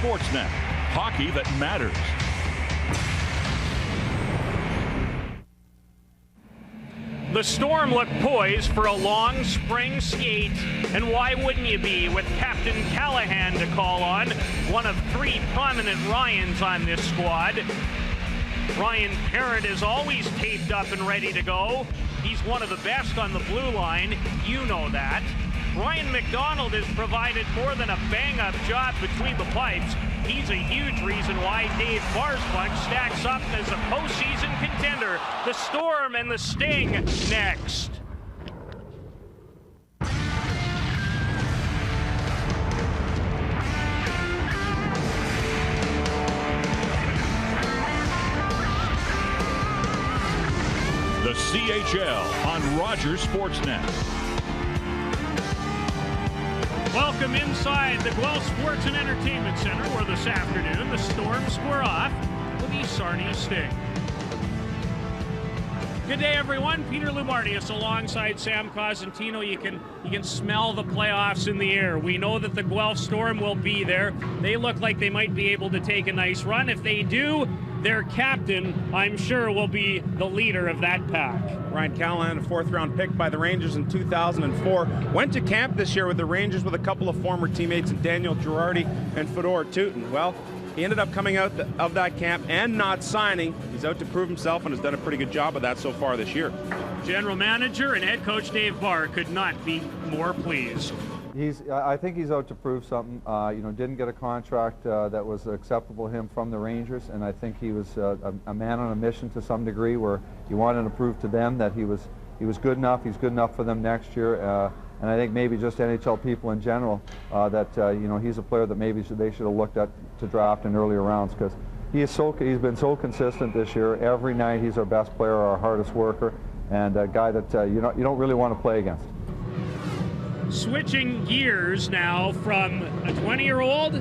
Sportsnet. Hockey that matters. The Storm look poised for a long spring skate, and why wouldn't you be with Captain Callahan to call on, one of three prominent Ryans on this squad. Ryan Parent is always taped up and ready to go. He's one of the best on the blue line, you know that. Ryan McDonald has provided more than a bang-up job between the pipes. He's a huge reason why Dave Barr's bunch stacks up as a postseason contender. The Storm and the Sting next. The CHL on Rogers Sportsnet. Welcome inside the Guelph Sports and Entertainment Center, where this afternoon the Storm square off with the Sarnia Sting. Good day, everyone. Peter Loubardias alongside Sam Cosentino. You can smell the playoffs in the air. We know that the Guelph Storm will be there. They look like they might be able to take a nice run. If they do, their captain, I'm sure, will be the leader of that pack. Ryan Callahan, a fourth-round pick by the Rangers in 2004, went to camp this year with the Rangers with a couple of former teammates, Daniel Girardi and Fedor Tutin. Well, he ended up coming out of that camp and not signing. He's out to prove himself and has done a pretty good job of that so far this year. General manager and head coach Dave Barr could not be more pleased. I think he's out to prove something. Didn't get a contract that was acceptable to him from the Rangers, and I think he was a man on a mission to some degree, where he wanted to prove to them that he was good enough. He's good enough for them next year, and I think maybe just NHL people in general that he's a player that maybe they should have looked at to draft in earlier rounds, because he's been so consistent this year. Every night he's our best player, our hardest worker, and a guy that you don't really want to play against. Switching gears now from a 20-year-old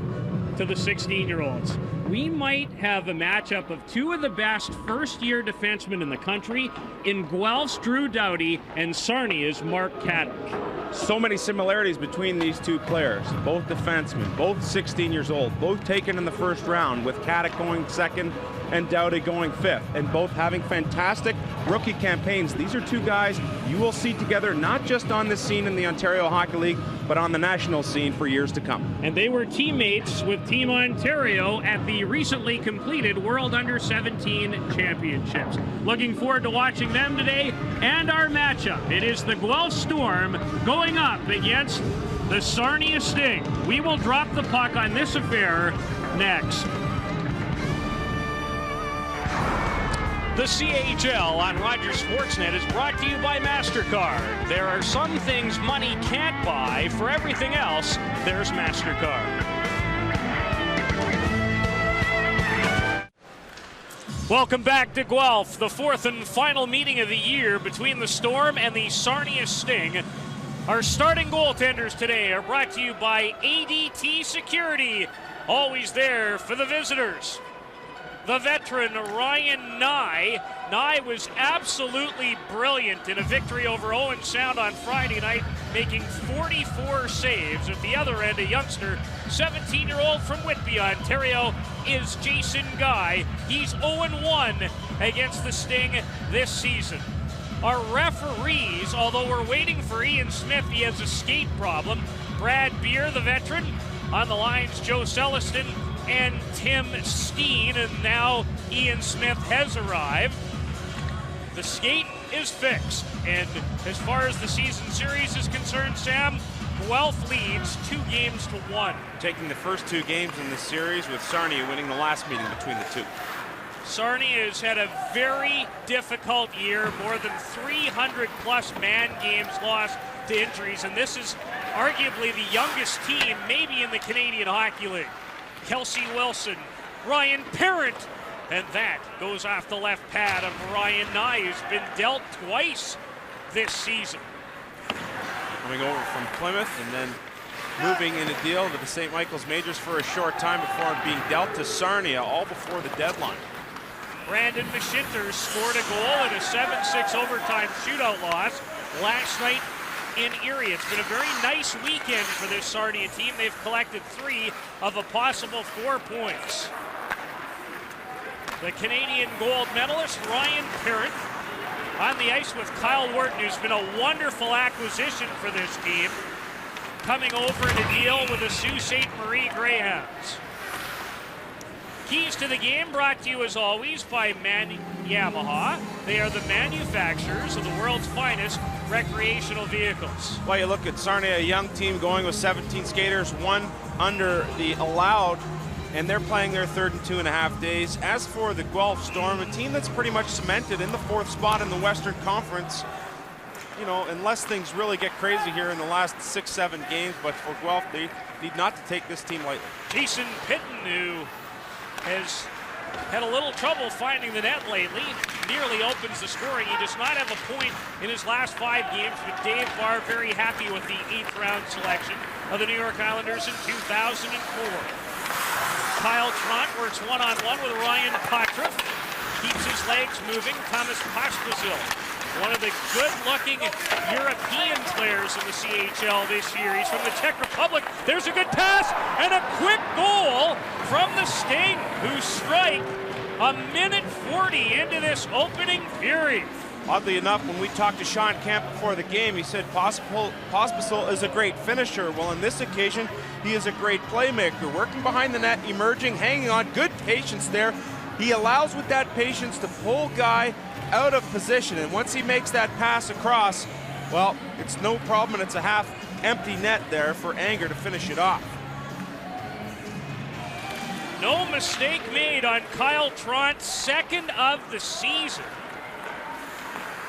to the 16-year-olds. We might have a matchup of two of the best first-year defensemen in the country in Guelph's Drew Doughty and Sarnia's Mark Caddick. So many similarities between these two players. Both defensemen, both 16 years old, both taken in the first round, with Caddick going second and Doughty going fifth, and both having fantastic rookie campaigns. These are two guys you will see together not just on this scene in the Ontario Hockey League, but on the national scene for years to come. And they were teammates with Team Ontario at the recently completed World Under-17 Championships. Looking forward to watching them today and our matchup. It is the Guelph Storm going up against the Sarnia Sting. We will drop the puck on this affair next. The CHL on Rogers Sportsnet is brought to you by MasterCard. There are some things money can't buy. For everything else, there's MasterCard. Welcome back to Guelph, the fourth and final meeting of the year between the Storm and the Sarnia Sting. Our starting goaltenders today are brought to you by ADT Security, always there for the visitors. The veteran Ryan Nye was absolutely brilliant in a victory over Owen Sound on Friday night, making 44 saves. At the other end, a youngster, 17-year-old from Whitby, Ontario, is Jason Guy. He's 0-1 against the Sting this season. Our referees, although we're waiting for Ian Smith, he has a skate problem. Brad Beer, the veteran. On the lines, Joe Celestin and Tim Steen, and now Ian Smith has arrived. The skate is fixed, and as far as the season series is concerned, Sam, Guelph leads 2-1. Taking the first two games in this series, with Sarnia winning the last meeting between the two. Sarnia has had a very difficult year, more than 300-plus man games lost to injuries, and this is arguably the youngest team maybe in the Canadian Hockey League. Kelsey Wilson, Ryan Parent, and that goes off the left pad of Ryan Nye, who's been dealt twice this season. Coming over from Plymouth and then moving in a deal to the St. Michael's Majors for a short time before being dealt to Sarnia, all before the deadline. Brandon Mashinter scored a goal in a 7-6 overtime shootout loss last night in Erie. It's been a very nice weekend for this Sarnia team. They've collected 3 of a possible 4 points. The Canadian gold medalist, Ryan Callahan, on the ice with Kyle Wharton, who's been a wonderful acquisition for this team, coming over in a deal with the Sault Ste. Marie Greyhounds. Keys to the game brought to you, as always, by Yamaha. They are the manufacturers of the world's finest recreational vehicles. Well, you look at Sarnia, a young team going with 17 skaters, 1 under the allowed, and they're playing their 3rd in 2.5 days. As for the Guelph Storm, a team that's pretty much cemented in the 4th spot in the Western Conference, you know, unless things really get crazy here in the last 6-7 games, but for Guelph, they need not to take this team lightly. Jason Pitton, who has had a little trouble finding the net lately, nearly opens the scoring. He does not have a point in his last 5 games, but Dave Barr very happy with the 8th round selection of the New York Islanders in 2004. Kyle Trant works one-on-one with Ryan Callahan, keeps his legs moving. Thomas Pospisil, one of the good-looking European players in the CHL this year. He's from the Czech Republic. There's a good pass and a quick goal from the Sting, who strike a minute 40 into this opening period. Oddly enough, when we talked to Sean Camp before the game, he said Pospisil is a great finisher. Well, on this occasion, he is a great playmaker, working behind the net, emerging, hanging on, good patience there. He allows with that patience to pull guy out of position, and once he makes that pass across, well, it's no problem, and it's a half empty net there for Anger to finish it off. No mistake made on Kyle Trant's 2nd of the season.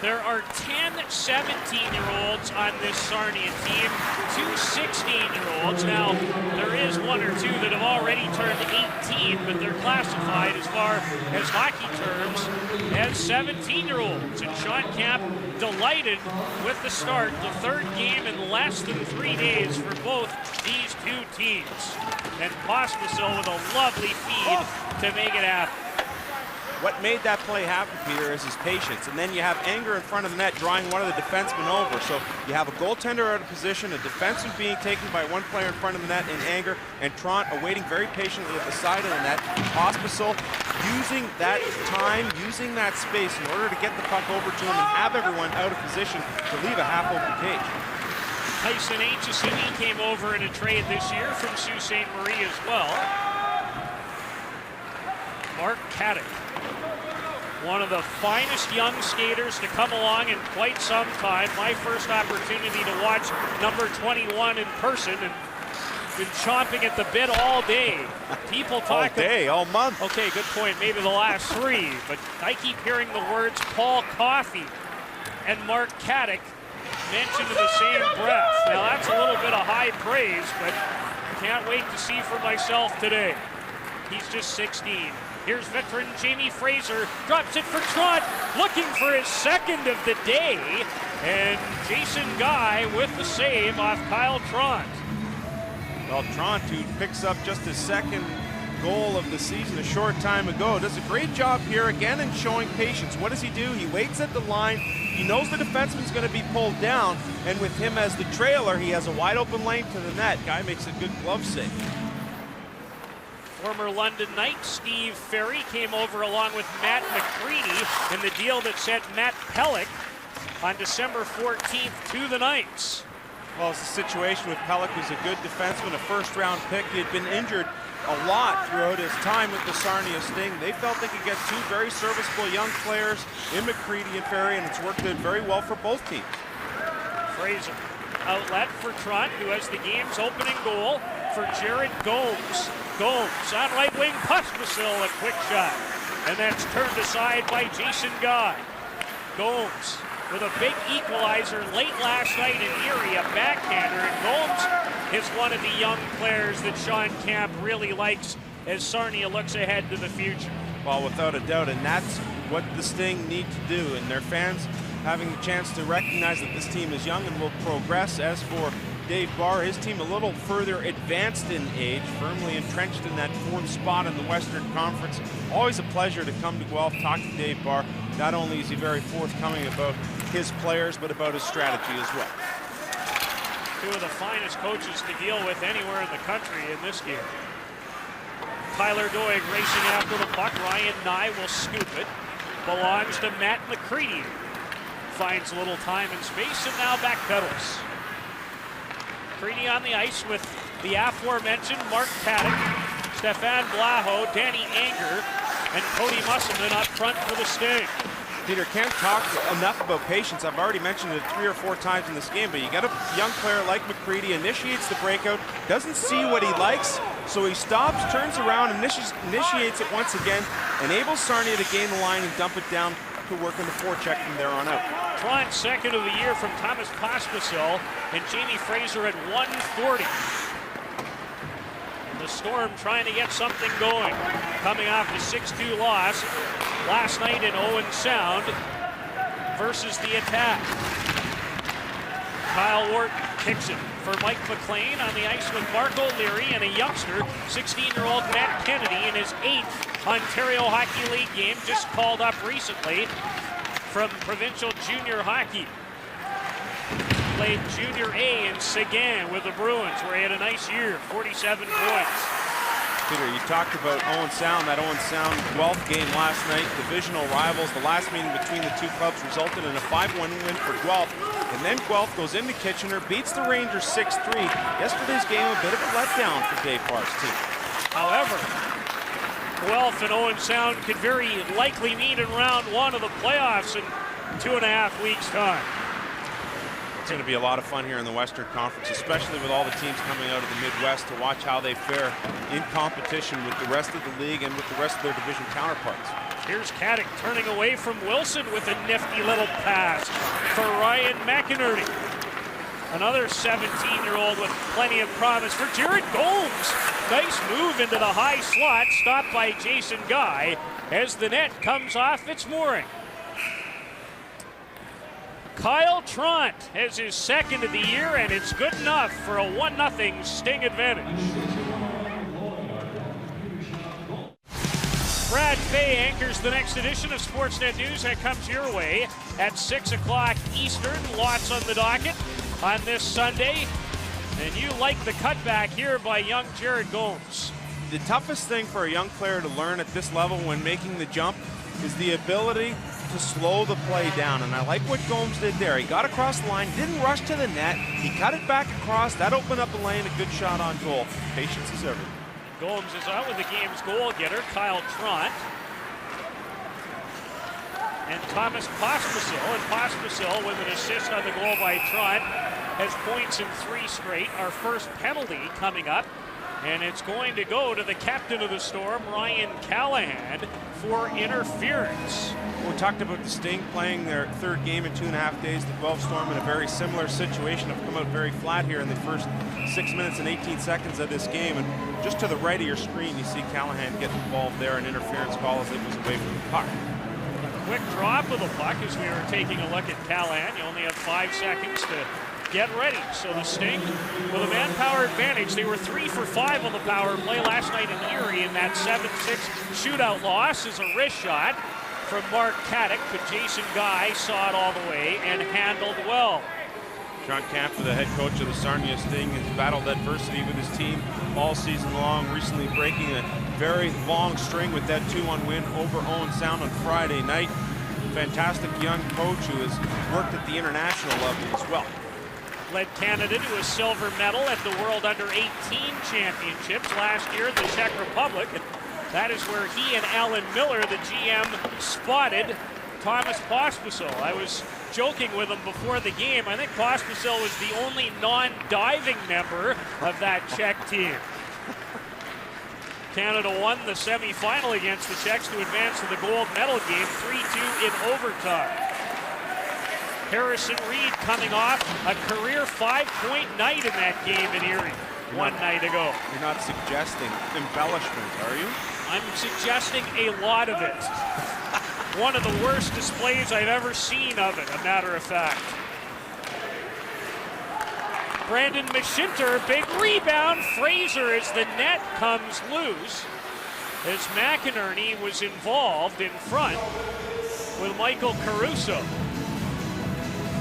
There are 10 17-year-olds on this Sarnia team, 2 16-year-olds. Now, there is 1 or 2 that have already turned 18, but they're classified as far as hockey terms as 17-year-olds. And Sean Camp delighted with the start, the 3rd game in less than 3 days for both these 2 teams. And Pospisil with a lovely feed to make it happen. What made that play happen, Peter, is his patience. And then you have Anger in front of the net drawing one of the defensemen over. So you have a goaltender out of position, a defenseman being taken by 1 player in front of the net in Anger, and Trant awaiting very patiently at the side of the net. Pospisil using that time, using that space in order to get the puck over to him and have everyone out of position to leave a half-open cage. Tyson Aitchison came over in a trade this year from Sault Ste. Marie as well. Mark Caddick, one of the finest young skaters to come along in quite some time. My first opportunity to watch number 21 in person, and been chomping at the bit all day. People talk all day, all month. Okay, good point. Maybe the last 3, but I keep hearing the words Paul Coffey and Mark Caddick mentioned in the same breath. Now that's a little bit of high praise, but can't wait to see for myself today. He's just 16. Here's veteran Jamie Fraser, drops it for Trant, looking for his 2nd of the day, and Jason Guy with the save off Kyle Trant. Well, Trant, who picks up just his 2nd goal of the season a short time ago, does a great job here again in showing patience. What does he do? He waits at the line. He knows the defenseman's going to be pulled down, and with him as the trailer, he has a wide open lane to the net. Guy makes a good glove save. Former London Knight Steve Ferry came over along with Matt McCready in the deal that sent Matt Pellick on December 14th to the Knights. Well, it's a situation with Pellick, who's a good defenseman, a 1st-round pick. He had been injured a lot throughout his time with the Sarnia Sting. They felt they could get 2 very serviceable young players in McCready and Ferry, and it's worked out very well for both teams. Fraser, outlet for Trant, who has the game's opening goal for Jared Gomes. Gomes on right wing, Pospisil, a quick shot. And that's turned aside by Jason Guy. Gomes with a big equalizer late last night in Erie, a backhander. And Gomes is one of the young players that Sean Camp really likes as Sarnia looks ahead to the future. Well, without a doubt, and that's what the Sting need to do. And their fans having the chance to recognize that this team is young and will progress. As for Dave Barr, his team a little further advanced in age, firmly entrenched in that 4th spot in the Western Conference. Always a pleasure to come to Guelph, talk to Dave Barr. Not only is he very forthcoming about his players, but about his strategy as well. Two of the finest coaches to deal with anywhere in the country in this game. Tyler Doyle racing after the puck. Ryan Nye will scoop it. Belongs to Matt McCready. Finds a little time and space and now backpedals. McCready on the ice with the aforementioned Mark Caddick, Stefan Blaho, Danny Anger, and Cody Musselman up front for the Sting. Peter, can't talk enough about patience. I've already mentioned it 3 or 4 times in this game, but you got a young player like McCready, initiates the breakout, doesn't see what he likes, so he stops, turns around, initiates it once again, enables Sarnia to gain the line and dump it down to work on the forecheck from there on out. Tron second of the year from Thomas Pospisil and Jamie Fraser at 140. The Storm trying to get something going. Coming off the 6-2 loss last night in Owen Sound versus the Attack. Kyle Wharton kicks it for Mike McLean on the ice with Mark O'Leary and a youngster, 16-year-old Matt Kennedy, in his 8th Ontario Hockey League game, just called up recently from provincial junior hockey. Played Junior A in Seguin with the Bruins, where he had a nice year, 47 points. Peter, you talked about Owen Sound, that Owen Sound Guelph game last night, divisional rivals. The last meeting between the two clubs resulted in a 5-1 win for Guelph. And then Guelph goes into Kitchener, beats the Rangers 6-3. Yesterday's game, a bit of a letdown for Dave Parr's team. However, Guelph and Owen Sound could very likely meet in round 1 of the playoffs in 2.5 weeks' time. It's going to be a lot of fun here in the Western Conference, especially with all the teams coming out of the Midwest, to watch how they fare in competition with the rest of the league and with the rest of their division counterparts. Here's Caddick turning away from Wilson with a nifty little pass for Ryan McInerney. Another 17-year-old with plenty of promise for Jared Gomes. Nice move into the high slot, stopped by Jason Guy as the net comes off its mooring. Kyle Tront has his 2nd of the year, and it's good enough for a 1-0 Sting advantage. Brad Fay anchors the next edition of Sportsnet News that comes your way at 6 o'clock Eastern. Lots on the docket on this Sunday. And you like the cutback here by young Jared Gomes. The toughest thing for a young player to learn at this level when making the jump is the ability to slow the play down, and I like what Gomes did there. He got across the line, didn't rush to the net, he cut it back across, that opened up the lane, a good shot on goal. Patience is everything. Gomes is out with the game's goal getter, Kyle Tront. And Thomas Pospisil, and Pospisil with an assist on the goal by Tront, has points in 3 straight. Our first penalty coming up, and it's going to go to the captain of the Storm, Ryan Callahan, for interference. We talked about the Sting playing their 3rd game in 2.5 days. The Guelph Storm in a very similar situation have come out very flat here in the first 6 minutes and 18 seconds of this game. And just to the right of your screen, you see Callahan get involved there, an interference call as it was away from the puck. Quick drop of the puck as we were taking a look at Callahan. You only have 5 seconds to get ready. So the Sting, with a manpower advantage, they were 3 for 5 on the power play last night in Erie in that 7-6 shootout loss. Is a wrist shot from Mark Caddick, but Jason Guy saw it all the way and handled well. John Camp, the head coach of the Sarnia Sting, has battled adversity with his team all season long, recently breaking a very long string with that 2-1 win over Owen Sound on Friday night. Fantastic young coach who has worked at the international level as well. Led Canada to a silver medal at the World Under-18 Championships last year in the Czech Republic. And that is where he and Alan Miller, the GM, spotted Thomas Pospisil. I was joking with him before the game. I think Pospisil was the only non-diving member of that Czech team. Canada won the semifinal against the Czechs to advance to the gold medal game, 3-2 in overtime. Harrison Reed coming off a career 5-point night in that game in Erie one night ago. You're not suggesting embellishment, are you? I'm suggesting a lot of it. One of the worst displays I've ever seen of it, a matter of fact. Brandon Mashinter, big rebound. Fraser as the net comes loose, as McInerney was involved in front with Michael Caruso.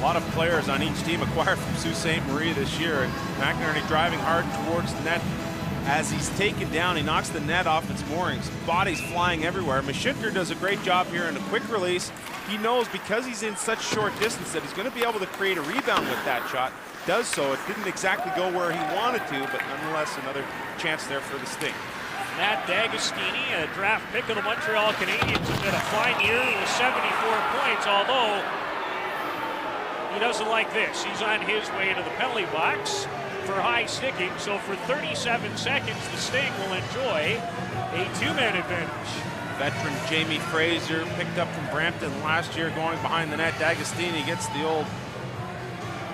A lot of players on each team acquired from Sault Ste. Marie this year, and McInerney driving hard towards the net. As he's taken down, he knocks the net off its moorings. Bodies flying everywhere. Mashitker does a great job here in a quick release. He knows because he's in such short distance that he's going to be able to create a rebound with that shot. Does so. It didn't exactly go where he wanted to, but nonetheless another chance there for the Sting. Matt Dagostini, a draft pick of the Montreal Canadiens, has had a fine year with 74 points, although he doesn't like this. He's on his way to the penalty box for high sticking, so for 37 seconds the Sting will enjoy a two-man advantage. Veteran Jamie Fraser, picked up from Brampton last year, going behind the net. Dagostini gets the old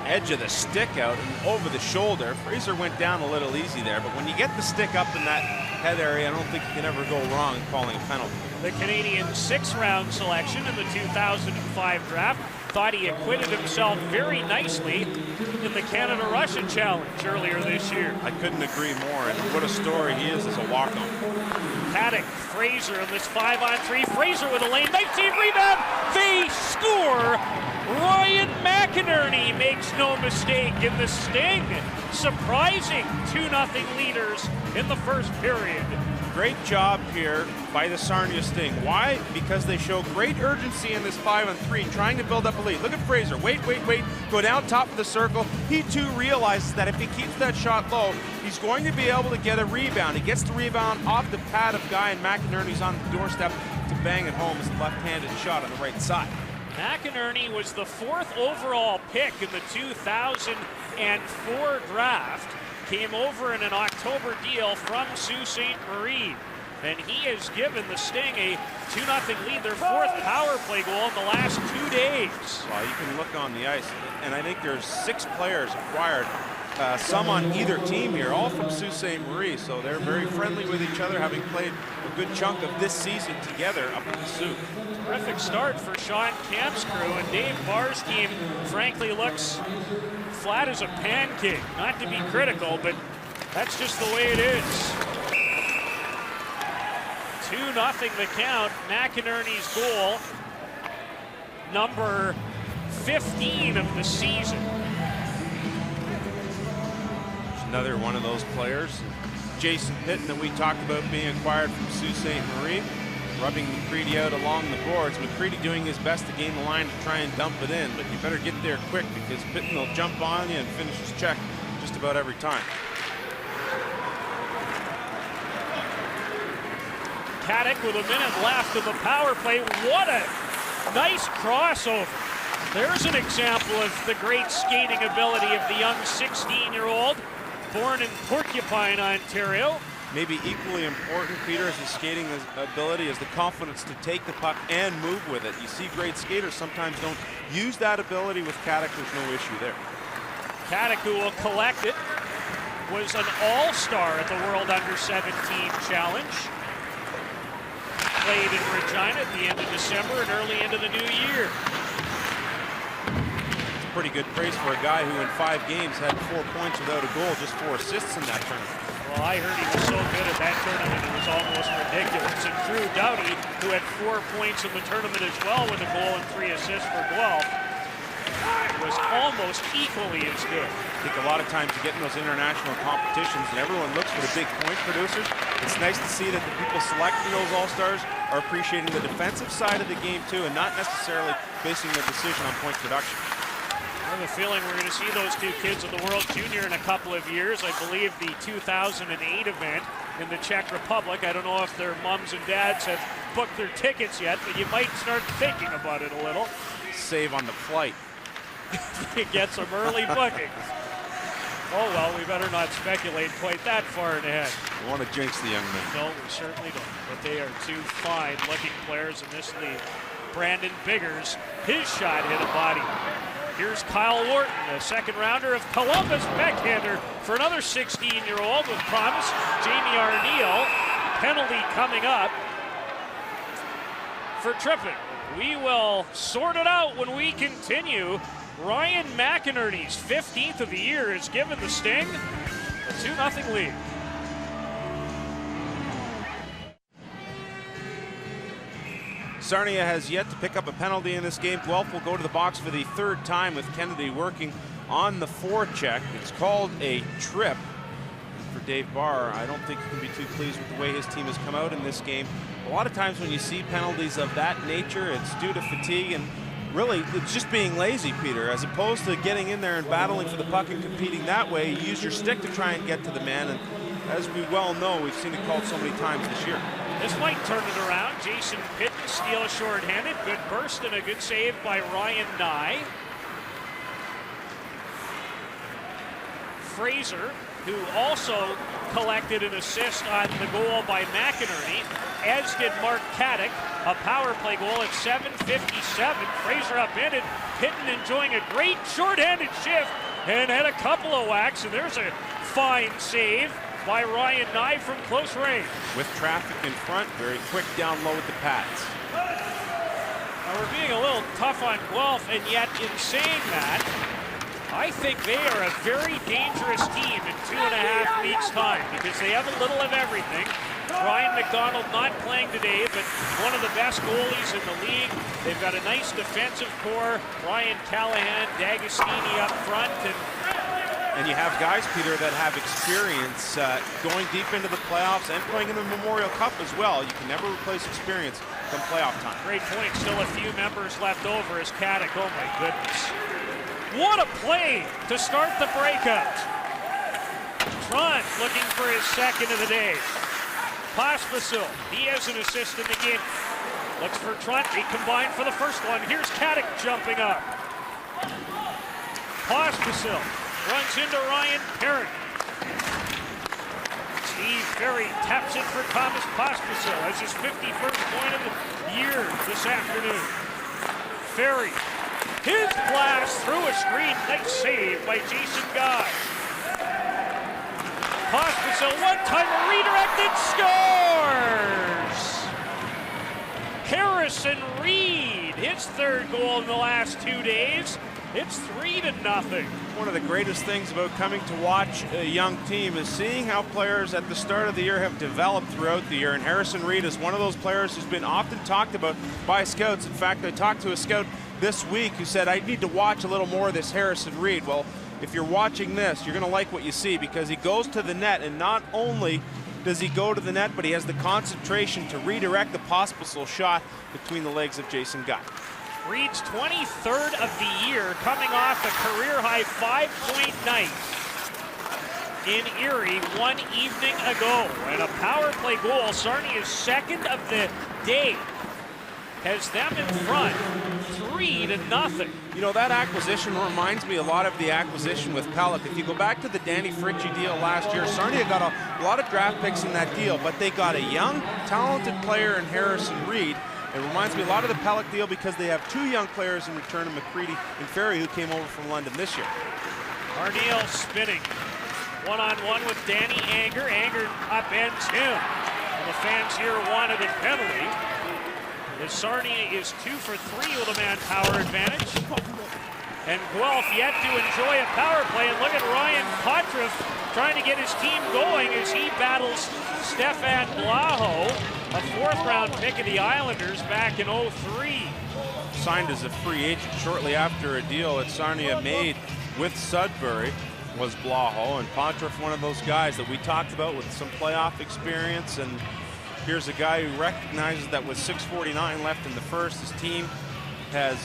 edge of the stick out and over the shoulder. Fraser went down a little easy there, but when you get the stick up in that head area, I don't think you can ever go wrong in calling a penalty. The Canadian sixth-round selection in the 2005 draft thought he acquitted himself very nicely in the Canada-Russia Challenge earlier this year. I couldn't agree more, and what a story he is as a walk-on. Caddick, Fraser in this 5-on-3. Fraser with a lane, 19 rebound. They score. Ryan McInerney makes no mistake in the Sting. Surprising 2-0 leaders in the first period. Great job here by the Sarnia Sting. Why? Because they show great urgency in this 5-on-3, trying to build up a lead. Look at Fraser. Wait. Go down top of the circle. He too realizes that if he keeps that shot low, he's going to be able to get a rebound. He gets the rebound off the pad of Guy, and McInerney's on the doorstep to bang it home as a left-handed shot on the right side. McInerney was the 4th overall pick in the 2004 draft. Came over in an October deal from Sault Ste. Marie. And he has given the Sting a 2-0 lead, their 4th power play goal in the last 2 days. Well, you can look on the ice, and I think there's 6 players acquired, some on either team here, all from Sault Ste. Marie, so they're very friendly with each other, having played a good chunk of this season together up in the Sault. Terrific start for Sean Camp's crew, and Dave Barr's team frankly looks flat as a pancake. Not to be critical, but that's just the way it is. 2-0 the count. McInerney's goal, number 15 of the season. Another one of those players, Jason Pitton, that we talked about being acquired from Sault Ste. Marie, rubbing McCready out along the boards. McCready doing his best to gain the line to try and dump it in, but you better get there quick because Pitton will jump on you and finish his check just about every time. Caddick with a minute left of the power play. What a nice crossover. There's an example of the great skating ability of the young 16-year-old, born in Porcupine, Ontario. Maybe equally important, Peter, as his skating ability is the confidence to take the puck and move with it. You see great skaters sometimes don't use that ability. With Caddick, there's no issue there. Caddick, who will collect it, was an all-star at the World Under-17 Challenge. Played in Regina at the end of December and early into the new year. It's a pretty good praise for a guy who in 5 games had 4 points without a goal, just 4 assists in that tournament. Well, I heard he was so good at that tournament, it was almost ridiculous. And Drew Doughty, who had 4 points in the tournament as well with a goal and 3 assists for Guelph, was almost equally as good. I think a lot of times you get in those international competitions and everyone looks for the big point producers. It's nice to see that the people selecting those All-Stars are appreciating the defensive side of the game too, and not necessarily basing their decision on point production. I have a feeling we're going to see those 2 kids at the World Junior in a couple of years. I believe the 2008 event in the Czech Republic. I don't know if their moms and dads have booked their tickets yet, but you might start thinking about it a little. Save on the flight. Get some early bookings. Oh, well, we better not speculate quite that far ahead. We want to jinx the young men. No, we certainly don't. But they are 2 fine-looking players in this league. Brandon Biggers, his shot hit a body. Here's Kyle Wharton, a second-rounder of Columbus, backhander for another 16-year-old with promise. Jamie Arneal, penalty coming up for tripping. We will sort it out when we continue. Ryan McInerney's 15th of the year has given the Sting a 2-0 lead. Sarnia has yet to pick up a penalty in this game. Guelph will go to the box for the third time with Kennedy working on the forecheck. It's called a trip. For Dave Barr, I don't think he can be too pleased with the way his team has come out in this game. A lot of times when you see penalties of that nature, it's due to fatigue, and really it's just being lazy, Peter, as opposed to getting in there and battling for the puck and competing that way. You use your stick to try and get to the man, and as we well know, we've seen it called so many times this year. This might turn it around. Jason Pitton steals shorthanded. Good burst and a good save by Ryan Nye. Fraser, who also collected an assist on the goal by McInerney, as did Mark Caddick. A power play goal at 7:57. Fraser upended. Pitton enjoying a great shorthanded shift and had a couple of whacks, and there's a fine save by Ryan Nye from close range. With traffic in front, very quick down low with the pads. Now we're being a little tough on Guelph, and yet in saying that, I think they are a very dangerous team in 2.5 weeks' time because they have a little of everything. Ryan McDonald not playing today, but one of the best goalies in the league. They've got a nice defensive core. Ryan Callahan, Dagostini up front, and you have guys, Peter, that have experience going deep into the playoffs and playing in the Memorial Cup as well. You can never replace experience come playoff time. Great point. Still a few members left over as Caddick. Oh my goodness. What a play to start the breakout. Trant looking for his second of the day. Pospisil, he has an assist in the game. Looks for Trant, he combined for the first one. Here's Caddick jumping up. Pospisil runs into Ryan Perrin. Steve Ferry taps it for Thomas Pospisil as his 51st point of the year this afternoon. Ferry, his blast through a screen. Nice save by Jason Guy. Pospisil, one-timer, redirected, scores! Harrison Reed, his third goal in the last 2 days. It's 3-0. One of the greatest things about coming to watch a young team is seeing how players at the start of the year have developed throughout the year. And Harrison Reed is one of those players who's been often talked about by scouts. In fact, I talked to a scout this week who said, I need to watch a little more of this Harrison Reed. Well, if you're watching this, you're going to like what you see because he goes to the net, and not only does he go to the net, but he has the concentration to redirect the Pospisil shot between the legs of Jason Guy. Reed's 23rd of the year, coming off a career-high 5-point night in Erie one evening ago. And a power play goal, Sarnia's second of the day, has them in front 3-0. You know, that acquisition reminds me a lot of the acquisition with Pellick. If you go back to the Danny Fritchie deal last year, Sarnia got a lot of draft picks in that deal, but they got a young, talented player in Harrison Reed. It reminds me a lot of the Pellick deal because they have two young players in return of McCready and Ferry, who came over from London this year. Arneal spinning. One-on-one with Danny Anger. Anger upends him. And the fans here wanted a penalty. As Sarnia is 2 for 3 with a man-power advantage. And Guelph yet to enjoy a power play. And look at Ryan Potriff trying to get his team going as he battles Stefan Blaho, a 4th-round pick of the Islanders back in '03. Signed as a free agent shortly after a deal that Sarnia made with Sudbury was Blaho. And Potriff, one of those guys that we talked about with some playoff experience. And here's a guy who recognizes that with 6:49 left in the first, his team has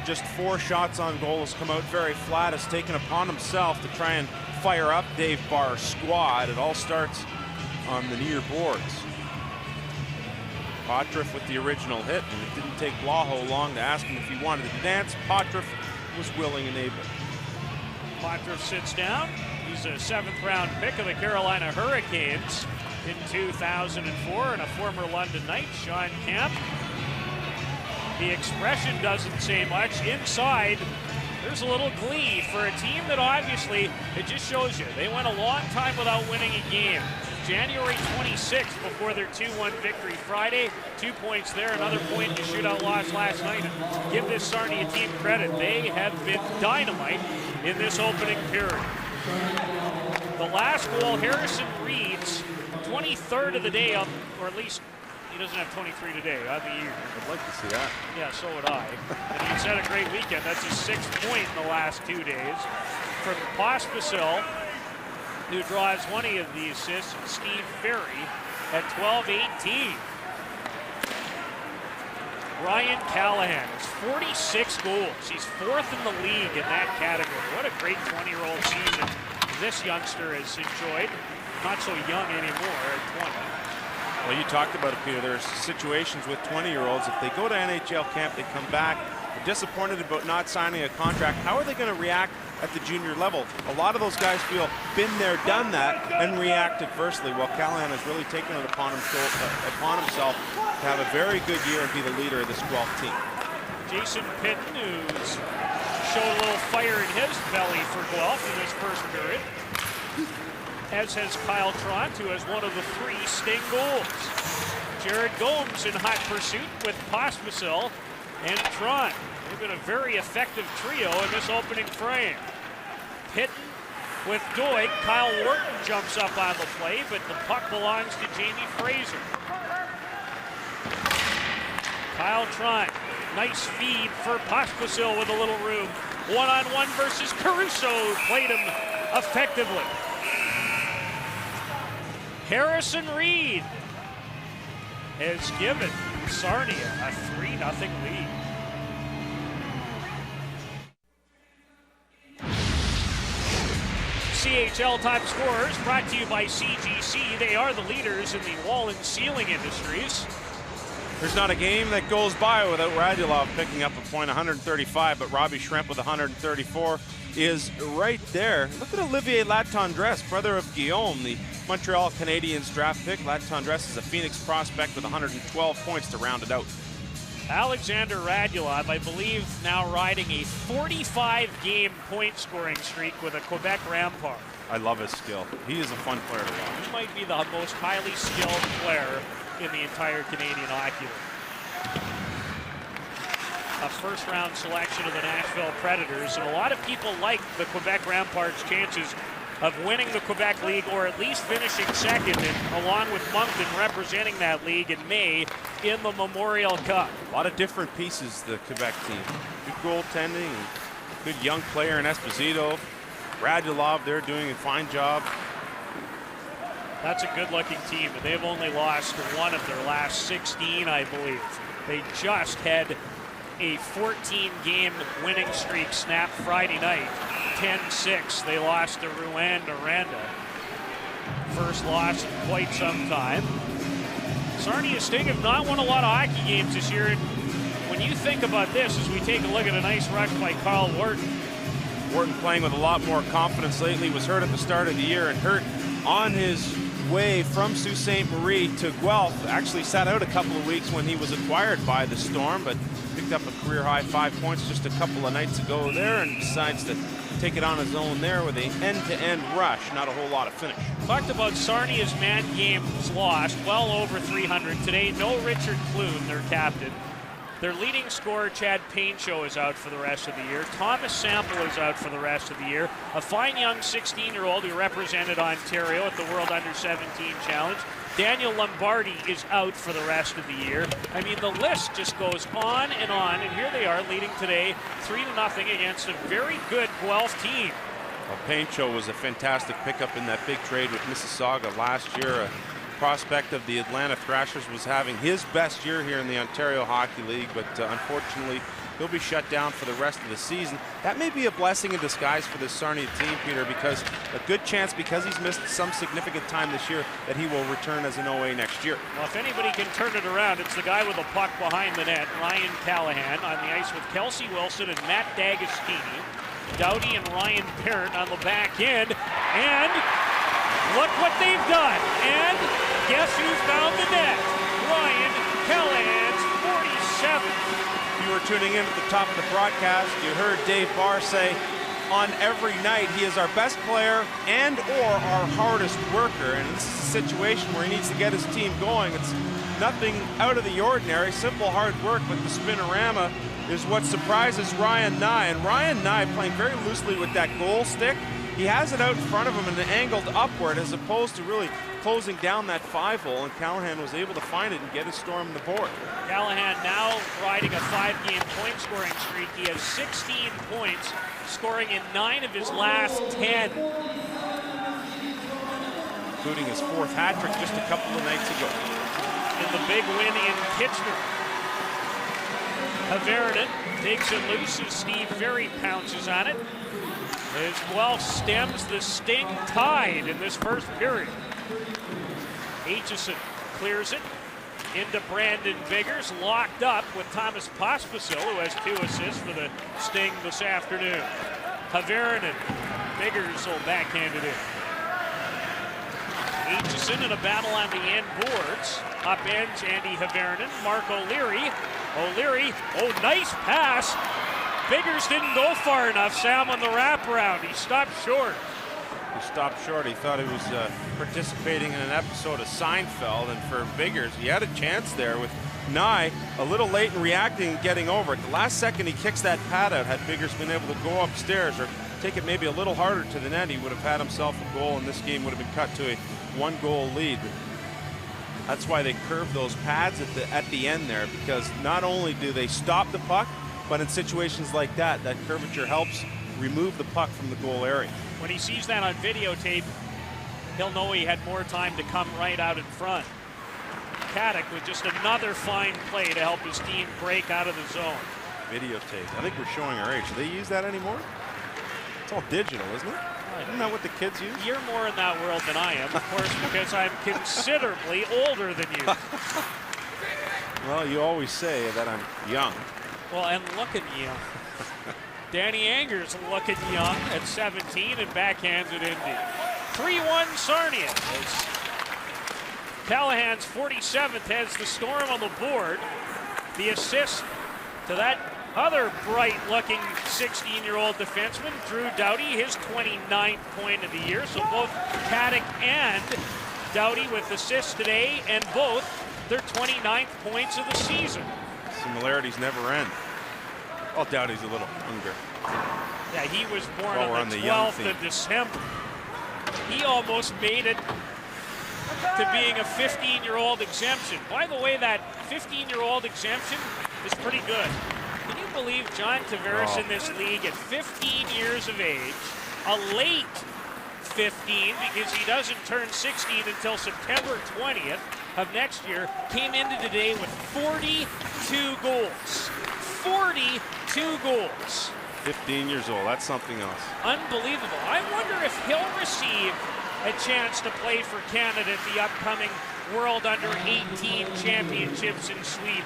just 4 shots on goal, has come out very flat, has taken upon himself to try and fire up Dave Barr's squad. It all starts on the near boards. Potriff with the original hit, and it didn't take Blaho long to ask him if he wanted to dance. Potriff was willing and able. Potriff sits down. He's a 7th-round pick of the Carolina Hurricanes in 2004 and a former London Knight, Sean Kemp. The expression doesn't say much. Inside, there's a little glee for a team that obviously, it just shows you, they went a long time without winning a game. January 26th before their 2-1 victory Friday. 2 points there, another point in the shootout loss last night. And give this Sarnia team credit. They have been dynamite in this opening period. The last goal, Harrison Reed's 23rd of the day, or at least He doesn't have 23 today on the year. I'd like to see that. Yeah, so would I. And he's had a great weekend. That's his 6th point in the last 2 days. From Pospisil, who draws one of the assists, Steve Ferry at 12-18. Ryan Callahan has 46 goals. He's 4th in the league in that category. What a great 20-year-old season this youngster has enjoyed. Not so young anymore at 20. Well, you talked about it, Peter. There's situations with 20-year-olds. If they go to NHL camp, they come back, they're disappointed about not signing a contract. How are they going to react at the junior level? A lot of those guys feel been there, done that, and react adversely. Well, Callahan has really taken it upon himself to have a very good year and be the leader of this Guelph team. Jason Pitton, who's showed a little fire in his belly for Guelph in this first period, as has Kyle Trott, who has one of the 3 Sting goals. Jared Gomes in hot pursuit with Pospisil and Trott. They've been a very effective trio in this opening frame. Pitton with Doyle. Kyle Wharton jumps up on the play, but the puck belongs to Jamie Fraser. Kyle Trott, nice feed for Pospisil with a little room. One-on-one versus Caruso, played him effectively. Harrison Reed has given Sarnia a 3-0 lead. CHL top scorers brought to you by CGC. They are the leaders in the wall and ceiling industries. There's not a game that goes by without Radulov picking up a point, 135, but Robbie Schremp with 134 is right there. Look at Olivier Latendresse, brother of Guillaume, the Montreal Canadiens draft pick. Latendresse is a Phoenix prospect with 112 points to round it out. Alexander Radulov, I believe, now riding a 45-game point-scoring streak with a Quebec Rampart. I love his skill. He is a fun player to watch. He might be the most highly skilled player in the entire Canadian Hockey League. A first-round selection of the Nashville Predators, and a lot of people like the Quebec Ramparts' chances of winning the Quebec League, or at least finishing second, and along with Moncton representing that league in May in the Memorial Cup. A lot of different pieces, the Quebec team. Good goaltending, good young player in Esposito. Radulov, they're doing a fine job. That's a good-looking team, but they've only lost one of their last 16, I believe. They just had a 14-game winning streak snapped Friday night. 10-6. They lost to Rwanda. First loss in quite some time. Sarnia Sting have not won a lot of hockey games this year. And when you think about this, as we take a look at a nice rush by Carl Wharton. Wharton playing with a lot more confidence lately. Was hurt at the start of the year and hurt on his way from Sault Ste. Marie to Guelph. Actually sat out a couple of weeks when he was acquired by the Storm, but picked up a career-high 5 points just a couple of nights ago there, and decides to take it on his own there with an end-to-end rush. Not a whole lot of finish. Talked about Sarnia's man games lost, well over 300 today. No Richard Clune, their captain. Their leading scorer, Chad Paincho, is out for the rest of the year. Thomas Sample is out for the rest of the year. A fine young 16-year-old who represented Ontario at the World Under-17 Challenge. Daniel Lombardi is out for the rest of the year. I mean, the list just goes on, and here they are leading today 3-0 against a very good Guelph team. Well, Paincho was a fantastic pickup in that big trade with Mississauga last year. A prospect of the Atlanta Thrashers, was having his best year here in the Ontario Hockey League, but unfortunately he'll be shut down for the rest of the season. That may be a blessing in disguise for this Sarnia team, Peter, because a good chance, because he's missed some significant time this year, that he will return as an OA next year. Well, if anybody can turn it around, it's the guy with the puck behind the net, Ryan Callahan, on the ice with Kelsey Wilson and Matt Dagostini. Doughty and Ryan Parent on the back end, and look what they've done. And guess who's found the net? Ryan Callahan's 47th. You were tuning in at the top of the broadcast. You heard Dave Barr say on every night he is our best player and or our hardest worker. And this is a situation where he needs to get his team going. It's nothing out of the ordinary, simple hard work, but the spinorama is what surprises Ryan Nye. And Ryan Nye playing very loosely with that goal stick he has it out in front of him and angled upward as opposed to really closing down that 5-hole, and Callahan was able to find it and get his Storm the board. Callahan now riding a 5-game point scoring streak. He has 16 points, scoring in 9 of his last 10. Including his 4th hat trick just a couple of nights ago. In the big win in Kitchener. Haverden takes it loose as Steve Ferry pounces on it. As Guelph stems the Sting tide in this first period. Aitchison clears it into Brandon Biggers, locked up with Thomas Pospisil, who has 2 assists for the Sting this afternoon. Haverden, Biggers will backhand it in. Aitchison in a battle on the end boards. Up ends Andy Haverden. Mark O'Leary. O'Leary, oh, nice pass. Biggers didn't go far enough, Sam, on the wraparound. He stopped short. He stopped short. He thought he was participating in an episode of Seinfeld, and for Biggers, he had a chance there with Nye a little late in reacting and getting over it. The last second he kicks that pad out. Had Biggers been able to go upstairs or take it maybe a little harder to the net, he would have had himself a goal, and this game would have been cut to a 1-goal lead. That's why they curve those pads at the end there, because not only do they stop the puck, but in situations like that, that curvature helps remove the puck from the goal area. When he sees that on videotape, he'll know he had more time to come right out in front. Caddick with just another fine play to help his team break out of the zone. Videotape. I think we're showing our age. Do they use that anymore? It's all digital, isn't it? Isn't that what the kids use? You're more in that world than I am, of course, because I'm considerably older than you. Well, you always say that I'm young. Well, and looking young. Danny Angers looking young at 17 and backhands it in deep. 3-1 Sarnia. As Callahan's 47th has the Storm on the board. The assist to that other bright-looking 16-year-old defenseman, Drew Doughty, his 29th point of the year. So both Caddick and Doughty with assists today, and both their 29th points of the season. Similarities never end. Well, Doughty's a little younger. Yeah, he was born on the 12th of December. He almost made it to being a 15-year-old exemption. By the way, that 15-year-old exemption is pretty good. Can you believe John Tavares in this league at 15 years of age, a late 15 because he doesn't turn 16 until September 20th of next year, came into today with 42 goals. 42 goals. 15 years old, that's something else. Unbelievable. I wonder if he'll receive a chance to play for Canada at the upcoming World Under-18 Championships in Sweden.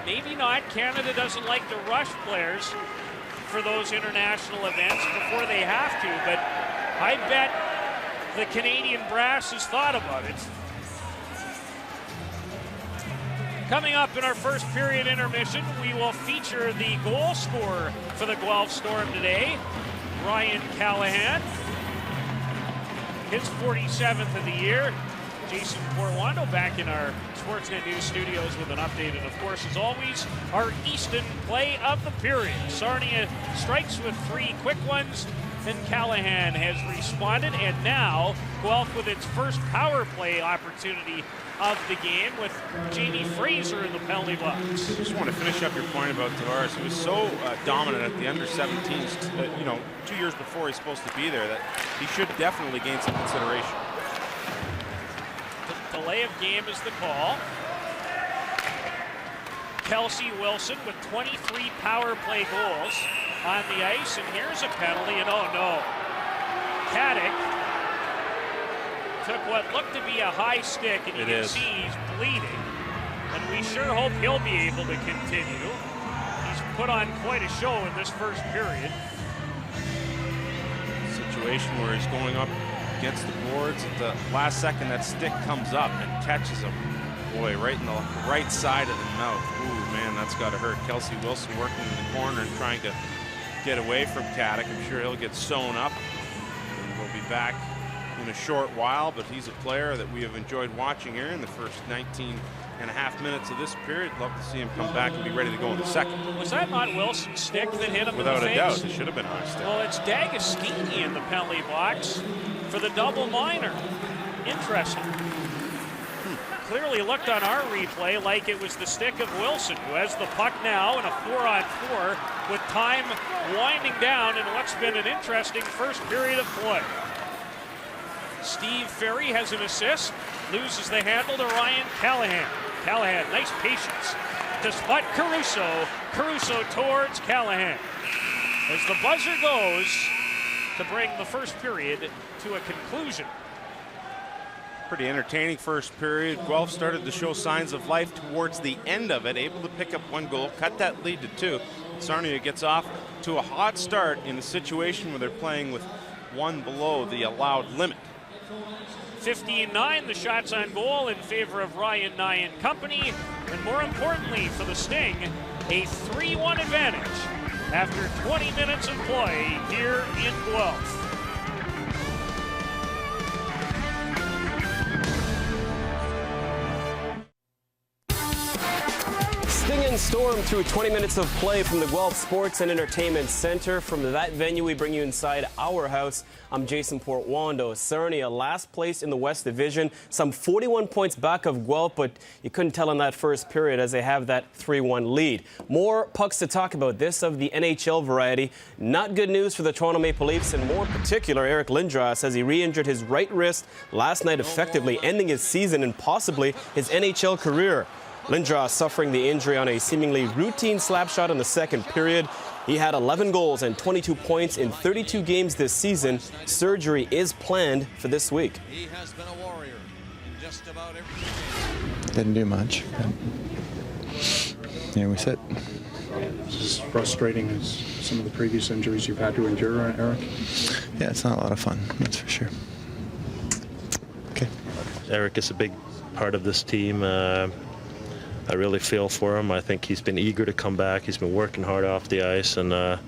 Maybe not. Canada doesn't like to rush players for those international events before they have to, but I bet the Canadian brass has thought about it. Coming up in our first period intermission, we will feature the goal scorer for the Guelph Storm today, Ryan Callahan. His 47th of the year. Jason Portuondo back in our Sportsnet News studios with an update. And of course, as always, our Easton play of the period. Sarnia strikes with 3 quick ones, and Callahan has responded. And now, Guelph with its first power play opportunity of the game with Jamie Fraser in the penalty box. I just want to finish up your point about Tavares. He was so dominant at the under-17s, 2 years before he's supposed to be there, that he should definitely gain some consideration. The delay of game is the call. Kelsey Wilson with 23 power play goals on the ice, and here's a penalty, and oh no. Caddick took what looked to be a high stick, and you can see he's bleeding. And we sure hope he'll be able to continue. He's put on quite a show in this first period. Situation where he's going up against the boards. At the last second, that stick comes up and catches him. Boy, right in the right side of the mouth. Ooh, man, that's got to hurt. Kelsey Wilson working in the corner and trying to get away from Caddick. I'm sure he'll get sewn up. And we'll be back in a short while, but he's a player that we have enjoyed watching here in the first 19 and a half minutes of this period. Love to see him come back and be ready to go in the second. Was that not Wilson's stick that hit him Without in the a face? doubt, it should have been on his stick. Well, it's Dagostini in the penalty box for the double minor. Interesting. Clearly looked on our replay like it was the stick of Wilson, who has the puck now in a 4-on-4 with time winding down in what's been an interesting first period of play. Steve Ferry has an assist, loses the handle to Ryan Callahan. Callahan, nice patience to spot Caruso. Caruso towards Callahan. As the buzzer goes to bring the first period to a conclusion. Pretty entertaining first period. Guelph started to show signs of life towards the end of it, able to pick up one goal, cut that lead to 2. Sarnia gets off to a hot start in a situation where they're playing with one below the allowed limit. 15-9, the shots on goal in favor of Ryan Nye and company, and more importantly for the Sting, a 3-1 advantage after 20 minutes of play here in Guelph. Sting and Storm through 20 minutes of play from the Guelph Sports and Entertainment Center. From that venue, we bring you inside our house. I'm Jason Portuondo. Sarnia, last place in the West Division, some 41 points back of Guelph, but you couldn't tell in that first period as they have that 3-1 lead. More pucks to talk about, this of the NHL variety. Not good news for the Toronto Maple Leafs, and more particular, Eric Lindros, says he re-injured his right wrist last night, effectively ending his season and possibly his NHL career. Lindros suffering the injury on a seemingly routine slap shot in the second period. He had 11 goals and 22 points in 32 games this season. Surgery is planned for this week. He has been a warrior in just about every game. Didn't do much. Here we sit. It's as frustrating as some of the previous injuries you've had to endure, Eric? Yeah, it's not a lot of fun, that's for sure. Okay. Eric is a big part of this team. I really feel for him. I think he's been eager to come back. He's been working hard off the ice, and you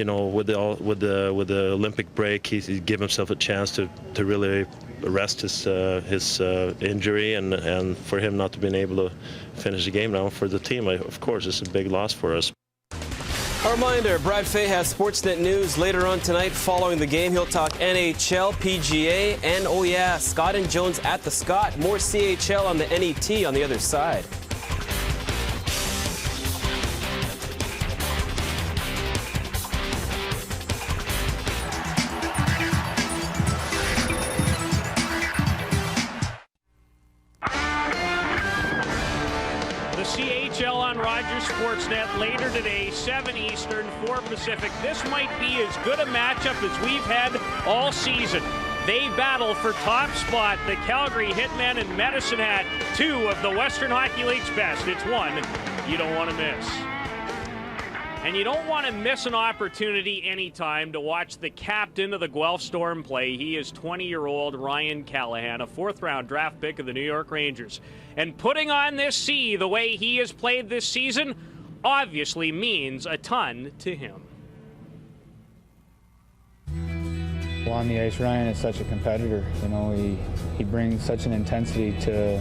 know, with the Olympic break, he's given himself a chance to really rest his injury, and for him not to be able to finish the game now for the team, of course, it's a big loss for us. A reminder, Brad Fay has Sportsnet News later on tonight. Following the game, he'll talk NHL, PGA, and oh yeah, Scott and Jones at the Scott. More CHL on the NET on the other side. CHL on Rogers Sportsnet later today, 7 Eastern, 4 Pacific. This might be as good a matchup as we've had all season. They battle for top spot. The Calgary Hitmen and Medicine Hat, 2 of the Western Hockey League's best. It's one you don't want to miss. And you don't want to miss an opportunity anytime to watch the captain of the Guelph Storm play. He is 20-year-old Ryan Callahan, a 4th-round draft pick of the New York Rangers. And putting on this C the way he has played this season obviously means a ton to him. Well, on the ice, Ryan is such a competitor. You know, he brings such an intensity to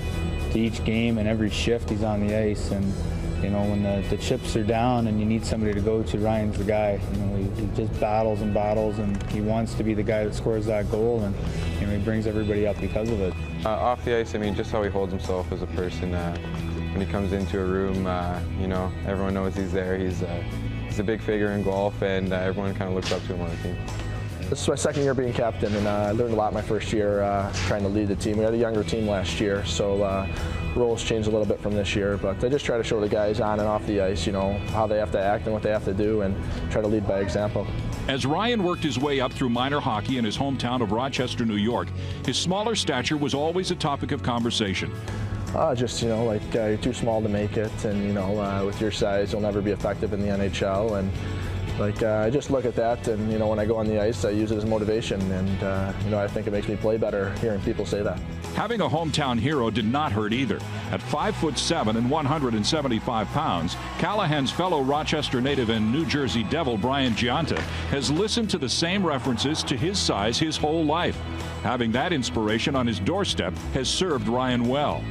each game and every shift he's on the ice. And you know, when the chips are down and you need somebody to go to, Ryan's the guy. You know, he just battles and battles, and he wants to be the guy that scores that goal, and you know, he brings everybody up because of it. Off the ice, I mean, just how he holds himself as a person. When he comes into a room, you know, everyone knows he's there. He's a big figure in Guelph, and everyone kind of looks up to him on the team. This is my second year being captain, and I learned a lot my first year trying to lead the team. We had a younger team last year, so roles changed a little bit from this year, but I just try to show the guys on and off the ice, you know, how they have to act and what they have to do, and try to lead by example. As Ryan worked his way up through minor hockey in his hometown of Rochester, New York, his smaller stature was always a topic of conversation. Just, you know, like you're too small to make it, and, you know, with your size, you'll never be effective in the NHL, and like I just look at that, and when I go on the ice, I use it as motivation, and I think it makes me play better hearing people say that. Having a hometown hero did not hurt either. At 5'7" and 175 pounds, Callahan's fellow Rochester native and New Jersey Devil Brian Gianta has listened to the same references to his size his whole life. Having that inspiration on his doorstep has served Ryan well.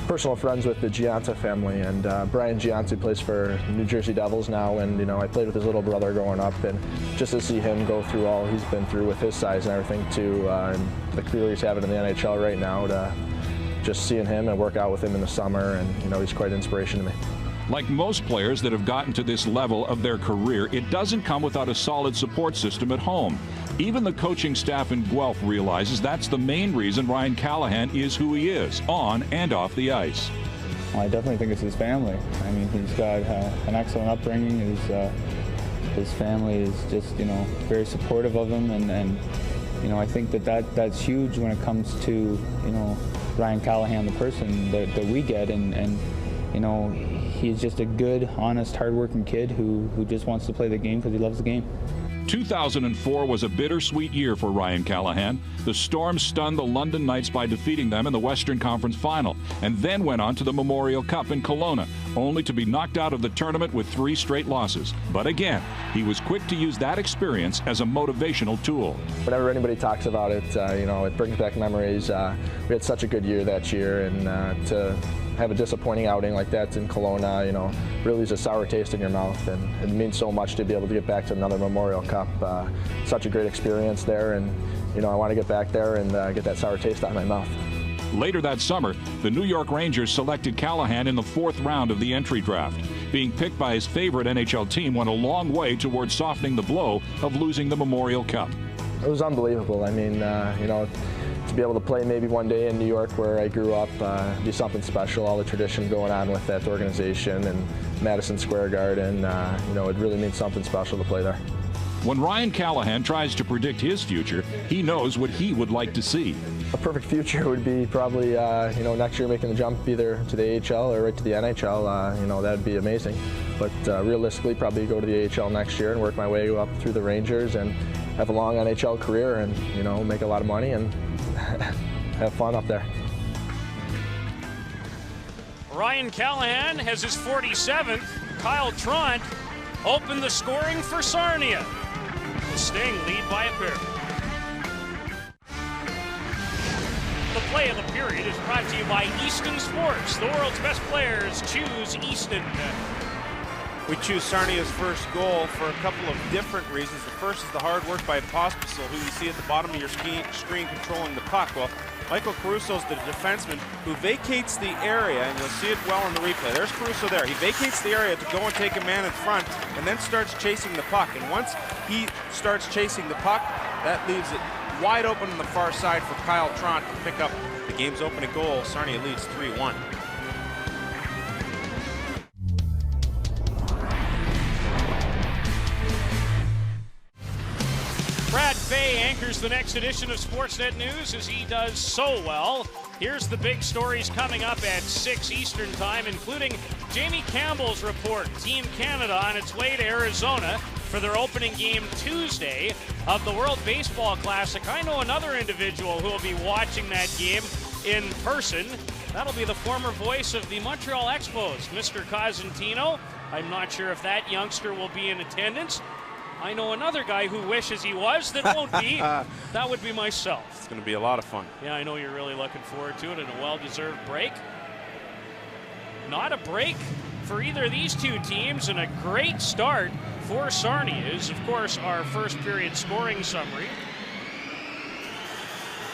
Personal friends with the Gianta family, and Brian Gianta plays for New Jersey Devils now, and I played with his little brother growing up, and just to see him go through all he's been through with his size and everything too, and the career he's having in the NHL right now, to just seeing him and work out with him in the summer, and he's quite an inspiration to me. Like most players that have gotten to this level of their career, it doesn't come without a solid support system at home. Even the coaching staff in Guelph realizes that's the main reason Ryan Callahan is who he is, on and off the ice. Well, I definitely think it's his family. I mean, he's got an excellent upbringing. His family is just, very supportive of him, and I think that's huge when it comes to, Ryan Callahan, the person that we get, and he's just a good, honest, hardworking kid who just wants to play the game because he loves the game. 2004 was a bittersweet year for Ryan Callahan. The Storm stunned the London Knights by defeating them in the Western Conference Final, and then went on to the Memorial Cup in Kelowna, only to be knocked out of the tournament with 3 straight losses. But again, he was quick to use that experience as a motivational tool. Whenever anybody talks about it, it brings back memories. We had such a good year that year, and to have a disappointing outing like that in Kelowna, really is a sour taste in your mouth, and it means so much to be able to get back to another Memorial Cup. Such a great experience there, and I want to get back there and get that sour taste out of my mouth. Later that summer, the New York Rangers selected Callahan in the 4th round of the entry draft. Being picked by his favorite NHL team went a long way towards softening the blow of losing the Memorial Cup. It was unbelievable. I mean, to be able to play maybe one day in New York where I grew up, be something special, all the tradition going on with that organization and Madison Square Garden, it really means something special to play there. When Ryan Callahan tries to predict his future, he knows what he would like to see. A perfect future would be probably, next year making the jump either to the AHL or right to the NHL. That'd be amazing. But realistically, probably go to the AHL next year and work my way up through the Rangers and have a long NHL career and, make a lot of money and have fun up there. Ryan Callahan has his 47th. Kyle Trant opened the scoring for Sarnia. The Sting lead by a pair. The play of the period is brought to you by Easton Sports. The world's best players choose Easton. We choose Sarnia's first goal for a couple of different reasons. The first is the hard work by Pospisil, who you see at the bottom of your screen controlling the puck. Well, Michael Caruso's the defenseman who vacates the area, and you'll see it well in the replay. There's Caruso there. He vacates the area to go and take a man in front and then starts chasing the puck. And once he starts chasing the puck, that leaves it wide open on the far side for Kyle Trant to pick up the game's opening goal. Sarnia leads 3-1. Brad Fay anchors the next edition of Sportsnet News, as he does so well. Here's the big stories coming up at 6 Eastern Time, including Jamie Campbell's report. Team Canada on its way to Arizona for their opening game Tuesday of the World Baseball Classic. I know another individual who will be watching that game in person. That'll be the former voice of the Montreal Expos, Mr. Cosentino. I'm not sure if that youngster will be in attendance. I know another guy who wishes he was that won't be. That would be myself. It's going to be a lot of fun. Yeah, I know you're really looking forward to it, and a well-deserved break. Not a break for either of these two teams, and a great start for Sarnia is, of course, our first period scoring summary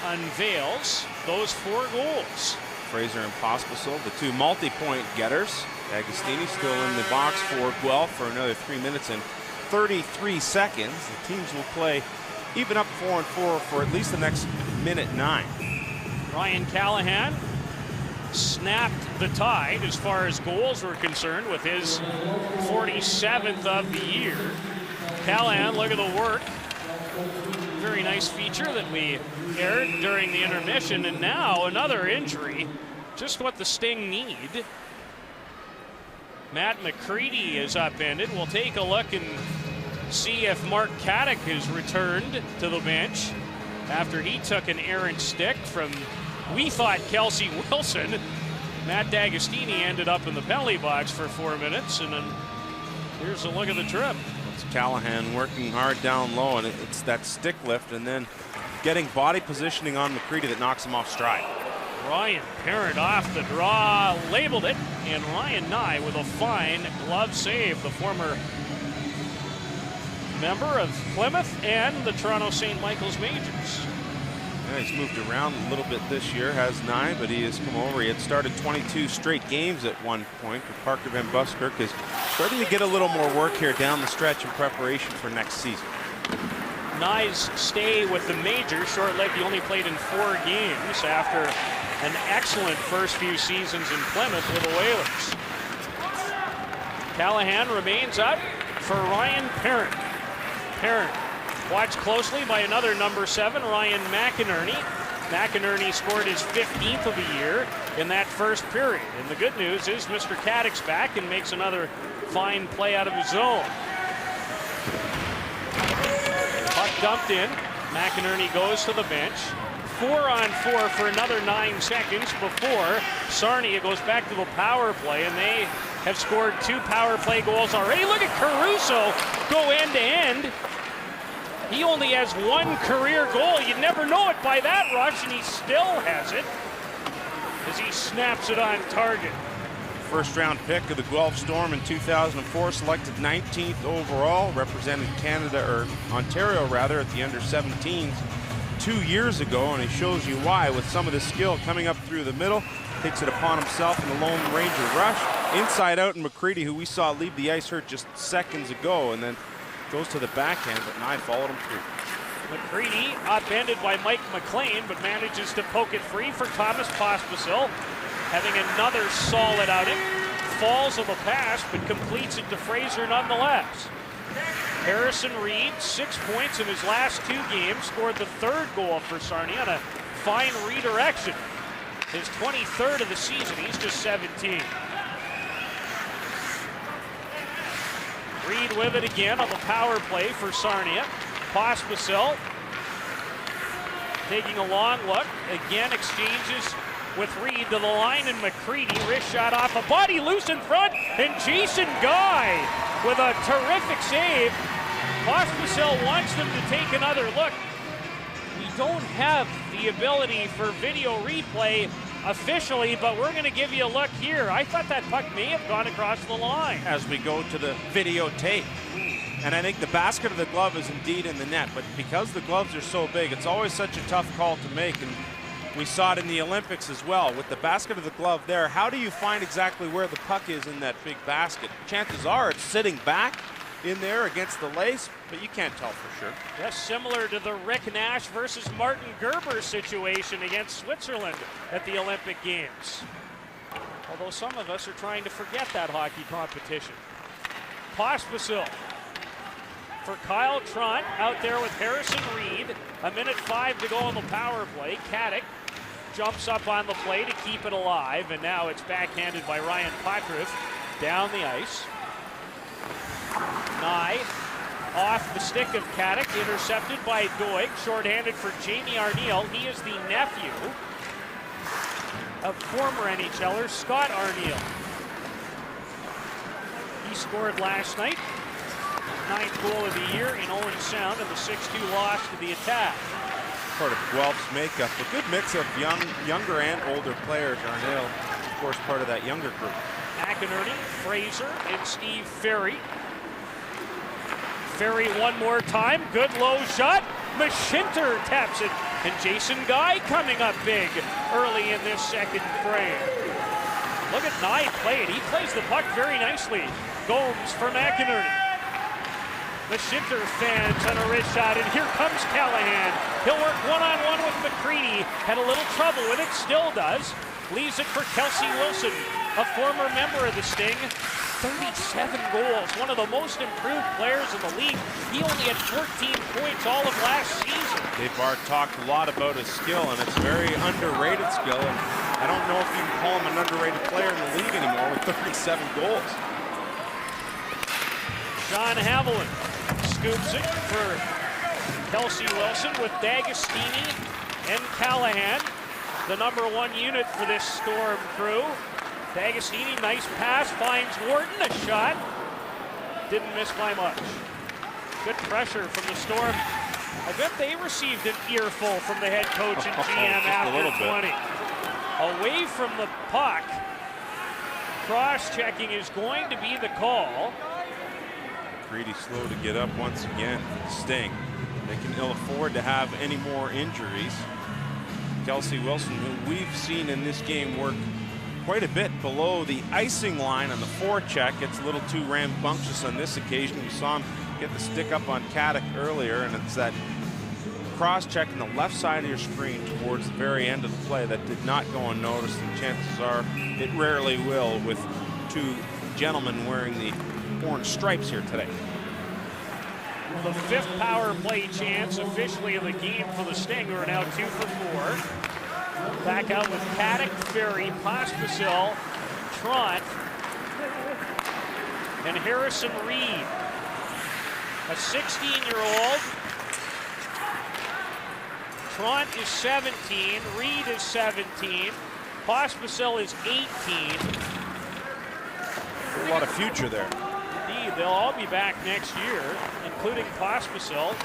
unveils those 4 goals. Fraser and Pospisil, the 2 multi-point getters. Dagostini still in the box for Guelph for another 3 minutes and 33 seconds. The teams will play even up 4-4 for at least the next minute 9. Ryan Callahan snapped the tide as far as goals were concerned with his 47th of the year. Callahan, look at the work. Very nice feature that we aired during the intermission, and now another injury. Just what the Sting need. Matt McCready is upended. We'll take a look and see if Mark Caddick has returned to the bench after he took an errant stick from, we thought, Kelsey Wilson. Matt Dagostini ended up in the penalty box for 4 minutes, and then here's a look at the trip. It's Callahan working hard down low, and it's that stick lift and then getting body positioning on McCready that knocks him off stride. Ryan Parent off the draw, labeled it, and Ryan Nye with a fine glove save, the former member of Plymouth and the Toronto St. Michael's Majors. Yeah, he's moved around a little bit this year, has Nye, but he has come over. He had started 22 straight games at one point, but Parker Van Buskirk is starting to get a little more work here down the stretch in preparation for next season. Nye's stay with the Majors short-lived. He only played in 4 games after an excellent first few seasons in Plymouth with the Whalers. Callahan remains up for Ryan Parent. Parent watched closely by another number 7, Ryan McInerney. McInerney scored his 15th of the year in that first period. And the good news is Mr. Caddick's back and makes another fine play out of his zone. Puck dumped in. McInerney goes to the bench. 4-on-4 for another 9 seconds before Sarnia goes back to the power play, and they have scored 2 power play goals already. Look at Caruso go end to end. He only has 1 career goal. You'd never know it by that rush, and he still has it as he snaps it on target. First round pick of the Guelph Storm in 2004, selected 19th overall, represented Canada, or Ontario rather, at the under-17s 2 years ago, and he shows you why with some of the skill coming up through the middle. Takes it upon himself in the Lone Ranger rush. Inside out, and McCready, who we saw leave the ice hurt just seconds ago, and then goes to the backhand, but Nye followed him through. McCready upended by Mike McLean, but manages to poke it free for Thomas Pospisil, having another solid outing. Falls of a pass, but completes it to Fraser nonetheless. Harrison Reed, 6 points in his last 2 games, scored the 3rd goal for Sarnia on a fine redirection. His 23rd of the season. He's just 17. Reed with it again on the power play for Sarnia. Pospisil taking a long look. Again exchanges with Reed to the line, and McCready. Wrist shot off a body loose in front, and Jason Guy with a terrific save. Pospisil wants them to take another look. We don't have the ability for video replay officially, but we're going to give you a look here. I thought that puck may have gone across the line. As we go to the videotape. And I think the basket of the glove is indeed in the net, but because the gloves are so big, it's always such a tough call to make, and we saw it in the Olympics as well. With the basket of the glove there, how do you find exactly where the puck is in that big basket? Chances are it's sitting back in there against the lace, but you can't tell for sure. Yes, similar to the Rick Nash versus Martin Gerber situation against Switzerland at the Olympic Games. Although some of us are trying to forget that hockey competition. Pospisil for Kyle Tront out there with Harrison Reed. 1:05 to go on the power play. Caddick jumps up on the play to keep it alive, and now it's backhanded by Ryan Potriff down the ice. Nye off the stick of Caddick, intercepted by Doyle. Shorthanded for Jamie Arneal. He is the nephew of former NHLer Scott Arneal. He scored last night. 9th goal of the year in Owen Sound, and the 6-2 loss to the Attack. Part of Guelph's makeup. A good mix of younger and older players. Arneal, of course, part of that younger group. McInerney, Fraser, and Steve Ferry. Ferry one more time. Good low shot. Mashinter taps it. And Jason Guy coming up big early in this second frame. Look at Nye play it. He plays the puck very nicely. Gomes for McInerney. Mashinter fans on a wrist shot, and here comes Callahan. He'll work one-on-one with McCready. Had a little trouble with it, still does. Leaves it for Kelsey Wilson, a former member of the Sting. 37 goals, one of the most improved players in the league. He only had 14 points all of last season. Dave Barr talked a lot about his skill, and it's a very underrated skill. And I don't know if you can call him an underrated player in the league anymore with 37 goals. Sean Haviland scoops it for Kelsey Wilson with Dagostini and Callahan, the #1 unit for this Storm crew. Dagostini, nice pass, finds Wharton, a shot. Didn't miss by much. Good pressure from the Storm. I bet they received an earful from the head coach and GM after 20. Away from the puck. Cross-checking is going to be the call. Pretty slow to get up once again. Sting. They can ill afford to have any more injuries. Kelsey Wilson, who we've seen in this game work quite a bit below the icing line on the forecheck. It's a little too rambunctious on this occasion. We saw him get the stick up on Caddick earlier, and it's that cross-check on the left side of your screen towards the very end of the play that did not go unnoticed, and chances are it rarely will with two gentlemen wearing the orange stripes here today. The 5th power play chance officially of the game for the Sting, who are now 2 for 4. Back out with Caddick, Ferry, Pospisil, Tront, and Harrison Reed. A 16-year-old. Tront is 17, Reed is 17, Pospisil is 18. A lot of future there. Indeed, they'll all be back next year, including Pospisil.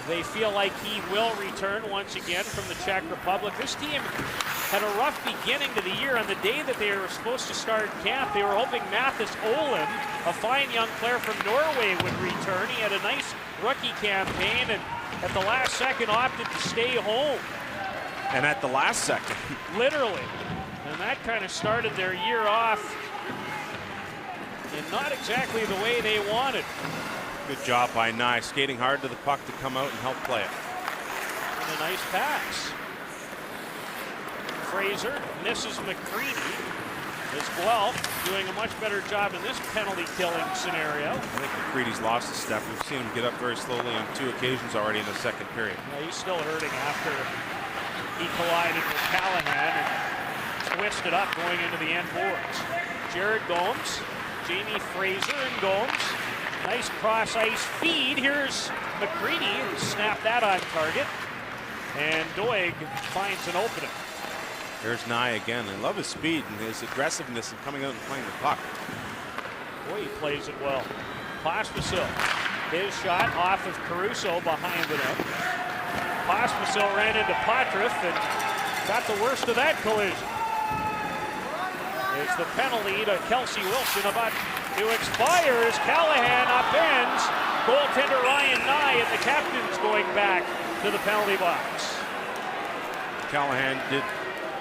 They feel like he will return once again from the Czech Republic. This team had a rough beginning to the year. On the day that they were supposed to start camp, they were hoping Mathis Olin, a fine young player from Norway, would return. He had a nice rookie campaign and at the last second opted to stay home. And at the last second. Literally. And that kind of started their year off in not exactly the way they wanted. Good job by Nye, skating hard to the puck to come out and help play it. And a nice pass. Fraser misses McCready. As Guelph doing a much better job in this penalty-killing scenario. I think McCready's lost a step. We've seen him get up very slowly on 2 occasions already in the second period. Yeah, he's still hurting after he collided with Callahan and twisted up going into the end boards. Jared Gomes, Jamie Fraser and Gomes. Nice cross-ice feed. Here's McCready, snap that on target. And Doyle finds an opening. There's Nye again. I love his speed and his aggressiveness in coming out and playing the puck. Boy, he plays it well. Pospisil, his shot off of Caruso behind the net. Pospisil ran into Potriff and got the worst of that collision. It's the penalty to Kelsey Wilson about to expire as Callahan upends. Goaltender Ryan Nye, and the captain's going back to the penalty box. Callahan did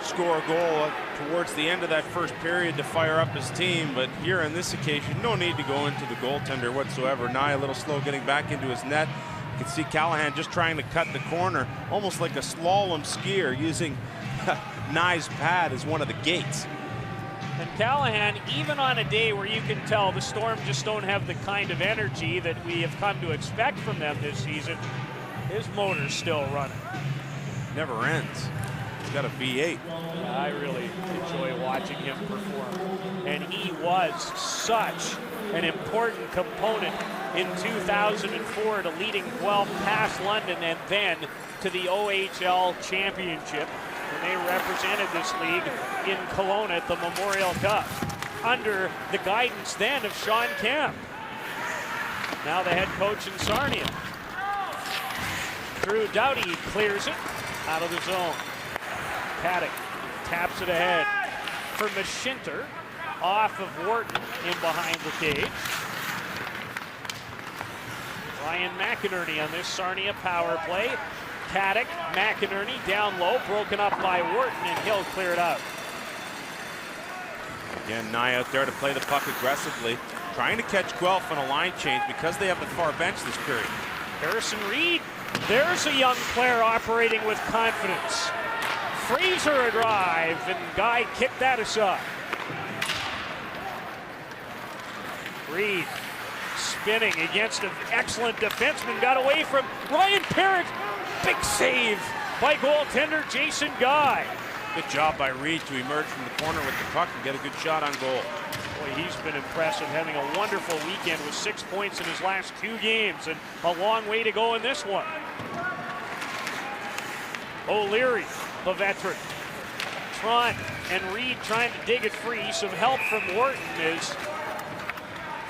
score a goal towards the end of that first period to fire up his team, but here on this occasion, no need to go into the goaltender whatsoever. Nye a little slow getting back into his net. You can see Callahan just trying to cut the corner, almost like a slalom skier, using Nye's pad as one of the gates. And Callahan, even on a day where you can tell the Storm just don't have the kind of energy that we have come to expect from them this season, his motor's still running. Never ends. He's got a V8. Yeah, I really enjoy watching him perform. And he was such an important component in 2004 to leading Guelph past London and then to the OHL Championship. And they represented this league in Kelowna at the Memorial Cup under the guidance then of Sean Kemp. Now the head coach in Sarnia. Drew Doughty clears it out of the zone. Caddick taps it ahead for Mashinter, off of Wharton in behind the cage. Ryan McInerney on this Sarnia power play. Caddick, McInerney down low, broken up by Wharton, and Hill cleared out. Again, Nye out there to play the puck aggressively, trying to catch Guelph on a line change because they have the far bench this period. Harrison Reed, there's a young player operating with confidence. Fraser a drive, and Guy kicked that aside. Reed spinning against an excellent defenseman, got away from Ryan Parrott. Big save by goaltender Jason Guy. Good job by Reed to emerge from the corner with the puck and get a good shot on goal. Boy, he's been impressive, having a wonderful weekend with 6 points in his last 2 games, and a long way to go in this one. O'Leary, the veteran. Trant and Reed trying to dig it free. Some help from Wharton is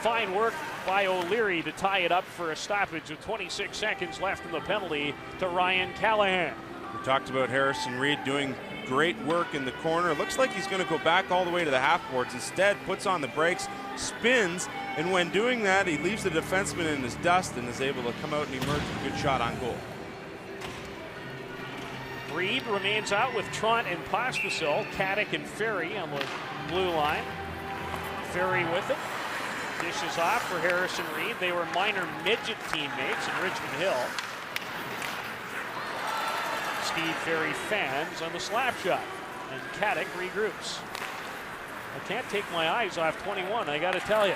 fine work by O'Leary to tie it up for a stoppage with 26 seconds left in the penalty to Ryan Callahan. We talked about Harrison Reed doing great work in the corner. Looks like he's going to go back all the way to the half boards. Instead, puts on the brakes, spins, and when doing that, he leaves the defenseman in his dust and is able to come out and emerge with a good shot on goal. Reed remains out with Trant and Pospisil. Caddick and Ferry on the blue line. Ferry with it. Dishes off for Harrison Reed. They were minor midget teammates in Richmond Hill. Steve Ferry fans on the slap shot. And Caddick regroups. I can't take my eyes off 21, I got to tell you.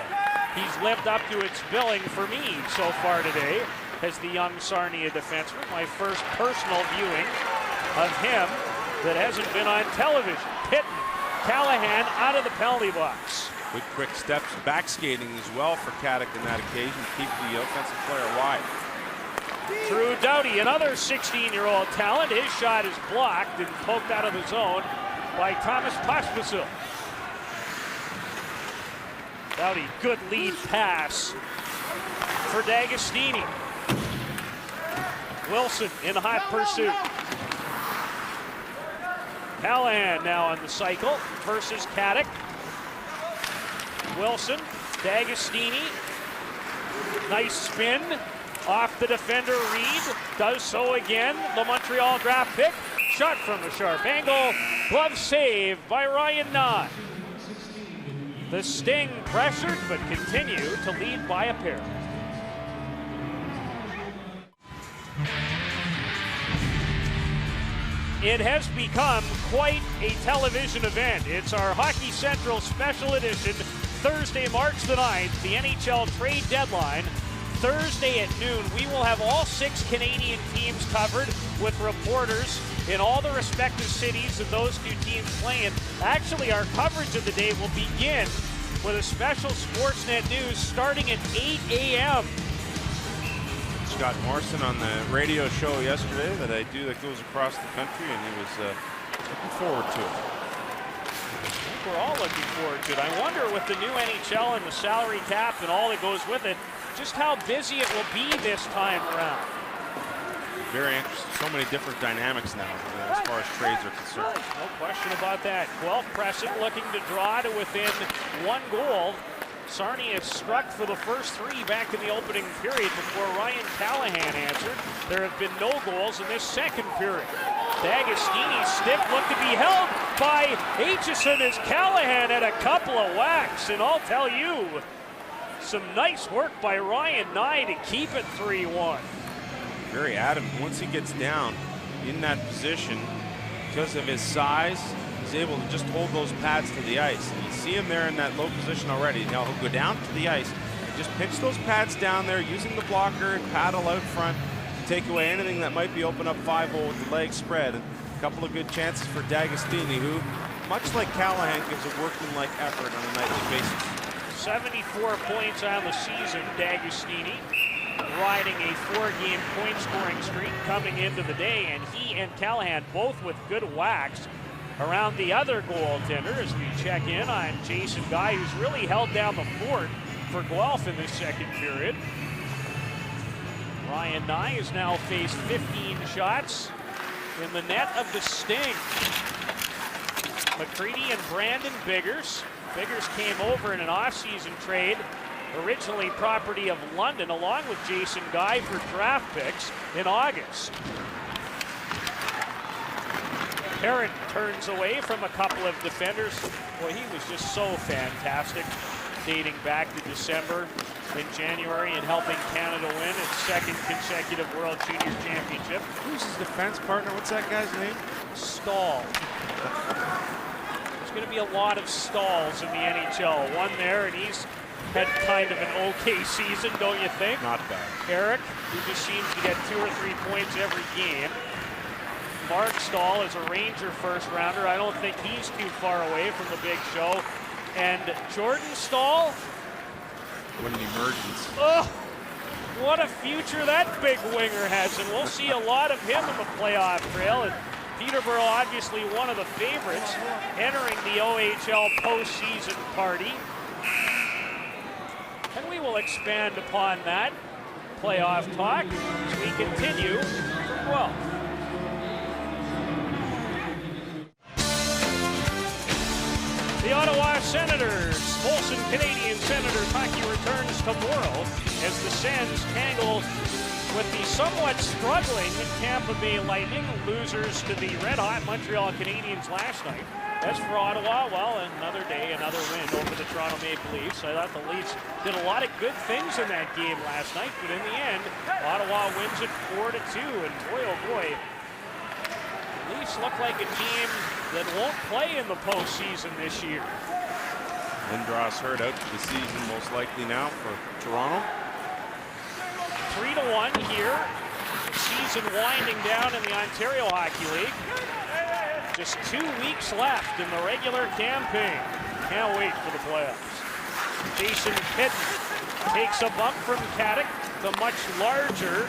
He's lived up to its billing for me so far today as the young Sarnia defenseman. My first personal viewing of him that hasn't been on television. Pitton, Callahan out of the penalty box. Good quick steps, back skating as well for Caddick in that occasion to keep the offensive player wide. Drew Doughty, another 16-year-old talent. His shot is blocked and poked out of the zone by Thomas Pospisil. Doughty, good lead pass for Dagostini. Wilson in hot pursuit. Callahan now on the cycle versus Caddick. Wilson, Dagostini, nice spin off the defender. Reed does so again. The Montreal draft pick, shot from a sharp angle, glove save by Ryan Nye. The Sting pressured but continue to lead by a pair. It has become quite a television event. It's our Hockey Central special edition, Thursday, March the 9th, the NHL trade deadline. Thursday at noon, we will have all 6 Canadian teams covered with reporters in all the respective cities that those 2 teams play in. Actually, our coverage of the day will begin with a special Sportsnet news starting at 8 a.m. Scott Morrison on the radio show yesterday that I do that goes across the country, and he was looking forward to it. I think we're all looking forward to it. I wonder with the new NHL and the salary cap and all that goes with it, just how busy it will be this time around. Very interesting. So many different dynamics now as far as trades are concerned. No question about that. Guelph pressing, looking to draw to within 1 goal. Sarnia struck for the first 3 back in the opening period before Ryan Callahan answered. There have been no goals in this second period. Dagostini's stick looked to be held by Aitchison as Callahan had a couple of whacks. And I'll tell you, some nice work by Ryan Nye to keep it 3-1. Very adamant. Once he gets down in that position, because of his size, he's able to just hold those pads to the ice. And you see him there in that low position already. Now he'll go down to the ice and just pinch those pads down there using the blocker and paddle out front to take away anything that might be open up 5-0 with the legs spread. And a couple of good chances for Dagostini, who, much like Callahan, gives a workman-like effort on a nightly basis. 74 points on the season, Dagostini, riding a 4-game point scoring streak coming into the day, and he and Callahan both with good whacks around the other goaltender as we check in on Jason Guy, who's really held down the fort for Guelph in this second period. Ryan Nye has now faced 15 shots in the net of the Sting. McCready and Brandon Biggers. Biggers came over in an off-season trade, originally property of London, along with Jason Guy for draft picks in August. Parent turns away from a couple of defenders. Boy, he was just so fantastic, dating back to December in January and helping Canada win its 2nd consecutive World Junior Championship. Who's his defense partner? What's that guy's name? Stahl. There's going to be a lot of Stalls in the NHL. One there, and he's had kind of an okay season, don't you think? Not bad. Eric, who just seems to get 2 or 3 points every game. Mark Stahl is a Ranger first rounder. I don't think he's too far away from the big show. And Jordan Stahl. What an emergence. Oh, what a future that big winger has, and we'll see a lot of him in the playoff trail. And Peterborough, obviously one of the favorites, entering the OHL postseason party. And we will expand upon that playoff talk as we continue from Guelph. The Ottawa Senators, Molson Canadian Senators hockey returns tomorrow as the Sens tangle with the somewhat struggling Tampa Bay Lightning, losers to the red-hot Montreal Canadiens last night. As for Ottawa, well, another day, another win over the Toronto Maple Leafs. I thought the Leafs did a lot of good things in that game last night, but in the end, Ottawa wins it 4-2, and boy, oh boy, the Leafs look like a team that won't play in the postseason this year. Lindros hurt out for the season, most likely now for Toronto. 3-1 here. Season winding down in the Ontario Hockey League. Just 2 weeks left in the regular campaign. Can't wait for the playoffs. Jason Pitton takes a bump from Caddick. The much larger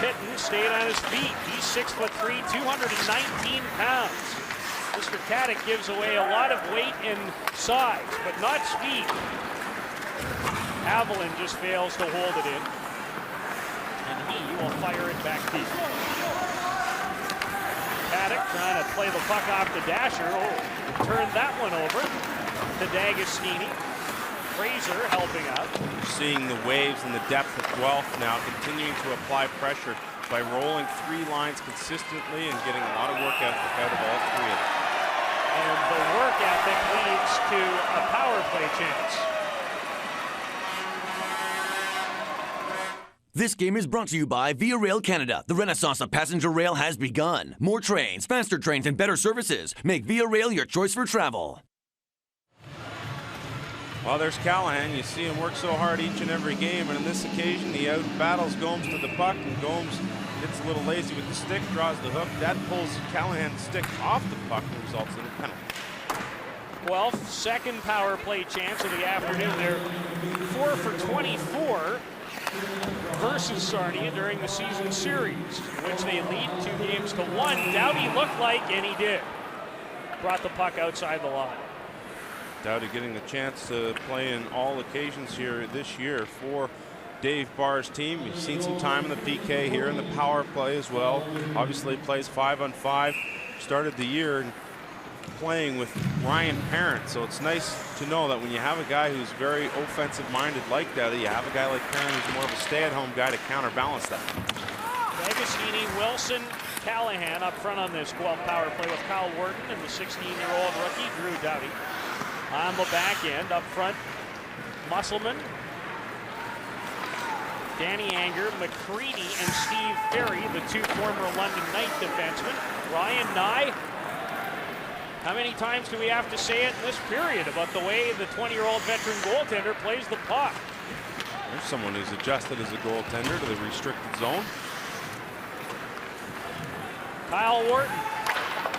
Pitton stayed on his feet. He's 6'3", 219 pounds. Mr. Caddick gives away a lot of weight and size, but not speed. Haviland just fails to hold it in. And he will fire it back deep. Caddick trying to play the puck off the dasher. Oh, turned that one over to Dagostini. Fraser helping out. Seeing the waves and the depth of Guelph now, continuing to apply pressure by rolling 3 lines consistently and getting a lot of work out of all 3 of them. And the work ethic leads to a power play chance. This game is brought to you by Via Rail Canada. The renaissance of passenger rail has begun. More trains, faster trains, and better services. Make Via Rail your choice for travel. Well, there's Callahan. You see him work so hard each and every game, and on this occasion, he out-battles Gomes to the puck, and Gomes gets a little lazy with the stick, draws the hook. That pulls Callahan's stick off the puck and results in a penalty. Guelph, second power play chance of the afternoon. They're 4 for 24 versus Sarnia during the season series, in which they lead 2-1. Doughty looked like, and he did. Brought the puck outside the line. Doughty getting the chance to play in all occasions here this year for Dave Barr's team. You've seen some time in the PK here in the power play as well. Obviously plays 5-on-5. Started the year playing with Ryan Parent, so it's nice to know that when you have a guy who's very offensive-minded like that, you have a guy like Parent who's more of a stay-at-home guy to counterbalance that. Dagostini, Wilson, Callahan up front on this Guelph power play with Kyle Wharton and the 16-year-old rookie Drew Doughty. On the back end, up front, Musselman, Danny Anger, McCready, and Steve Ferry, the 2 former London Knight defensemen. Ryan Nye. How many times do we have to say it in this period about the way the 20-year-old veteran goaltender plays the puck? There's someone who's adjusted as a goaltender to the restricted zone. Kyle Wharton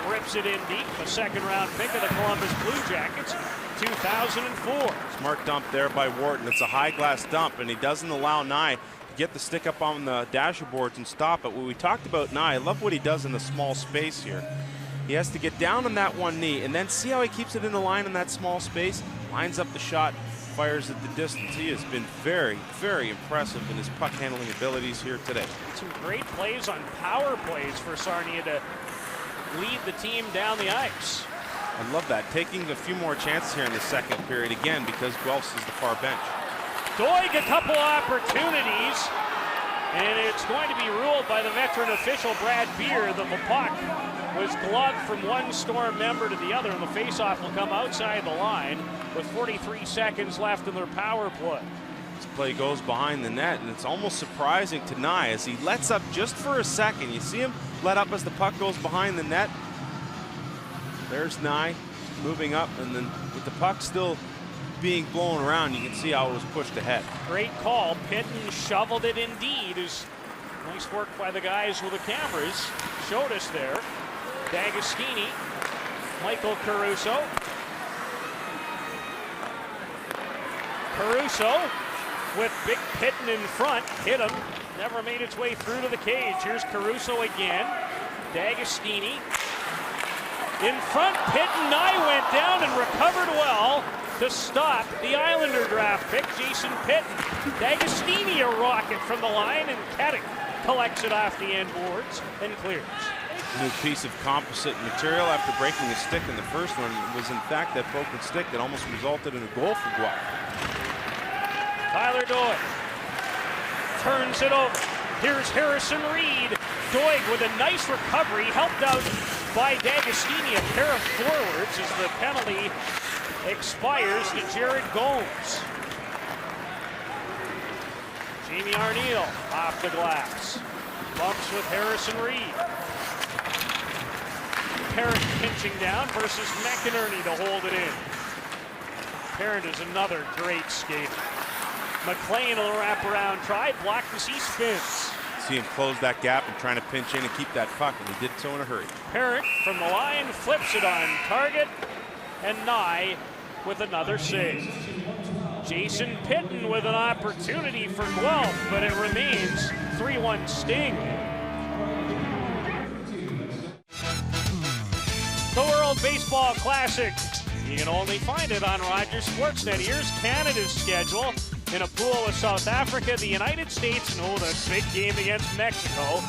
rips it in deep, a second-round pick of the Columbus Blue Jackets, 2004. Smart dump there by Wharton. It's a high-glass dump, and he doesn't allow Nye to get the stick up on the dasher boards and stop it. When we talked about Nye, I love what he does in the small space here. He has to get down on that one knee, and then see how he keeps it in the line in that small space? Lines up the shot, fires at the distance. He has been very, very impressive in his puck handling abilities here today. Some great plays on power plays for Sarnia to lead the team down the ice. I love that. Taking a few more chances here in the second period, again, because Guelph is the far bench. Doyle a couple opportunities, and it's going to be ruled by the veteran official Brad Beer that the puck was gloved from one Storm member to the other, and the faceoff will come outside the line with 43 seconds left in their power play. This play goes behind the net, and it's almost surprising to Nye as he lets up just for a second. You see him let up as the puck goes behind the net. There's Nye moving up, and then with the puck still being blown around, you can see how it was pushed ahead. Great call. Pitton shoveled it indeed. Nice work by the guys with the cameras. Showed us there. Dagostini, Michael Caruso. Caruso with Big Pitton in front. Hit him. Never made its way through to the cage. Here's Caruso again. Dagostini. In front, Pitton. Nye went down and recovered well to stop the Islander draft pick, Jason Pitton. Dagostini a rocket from the line, and Caddick collects it off the end boards and clears. New piece of composite material after breaking a stick in the first one was in fact that broken stick that almost resulted in a goal for Guelph. Tyler Doyle turns it over. Here's Harrison Reed. Doyle with a nice recovery, helped out by Dagostini, a pair of forwards as the penalty expires to Jared Gomes. Jamie Arneal off the glass. Bumps with Harrison Reed. Parent pinching down versus McInerney to hold it in. Parent is another great skater. McLean will wrap around try, blocked as he spins. See him close that gap and trying to pinch in and keep that puck, and he did so in a hurry. Parent from the line flips it on target, and Nye with another save. Jason Pitton with an opportunity for Guelph, but it remains 3-1 Sting. The World Baseball Classic. You can only find it on Rogers Sportsnet. Here's Canada's schedule. In a pool with South Africa, the United States, and hold a big game against Mexico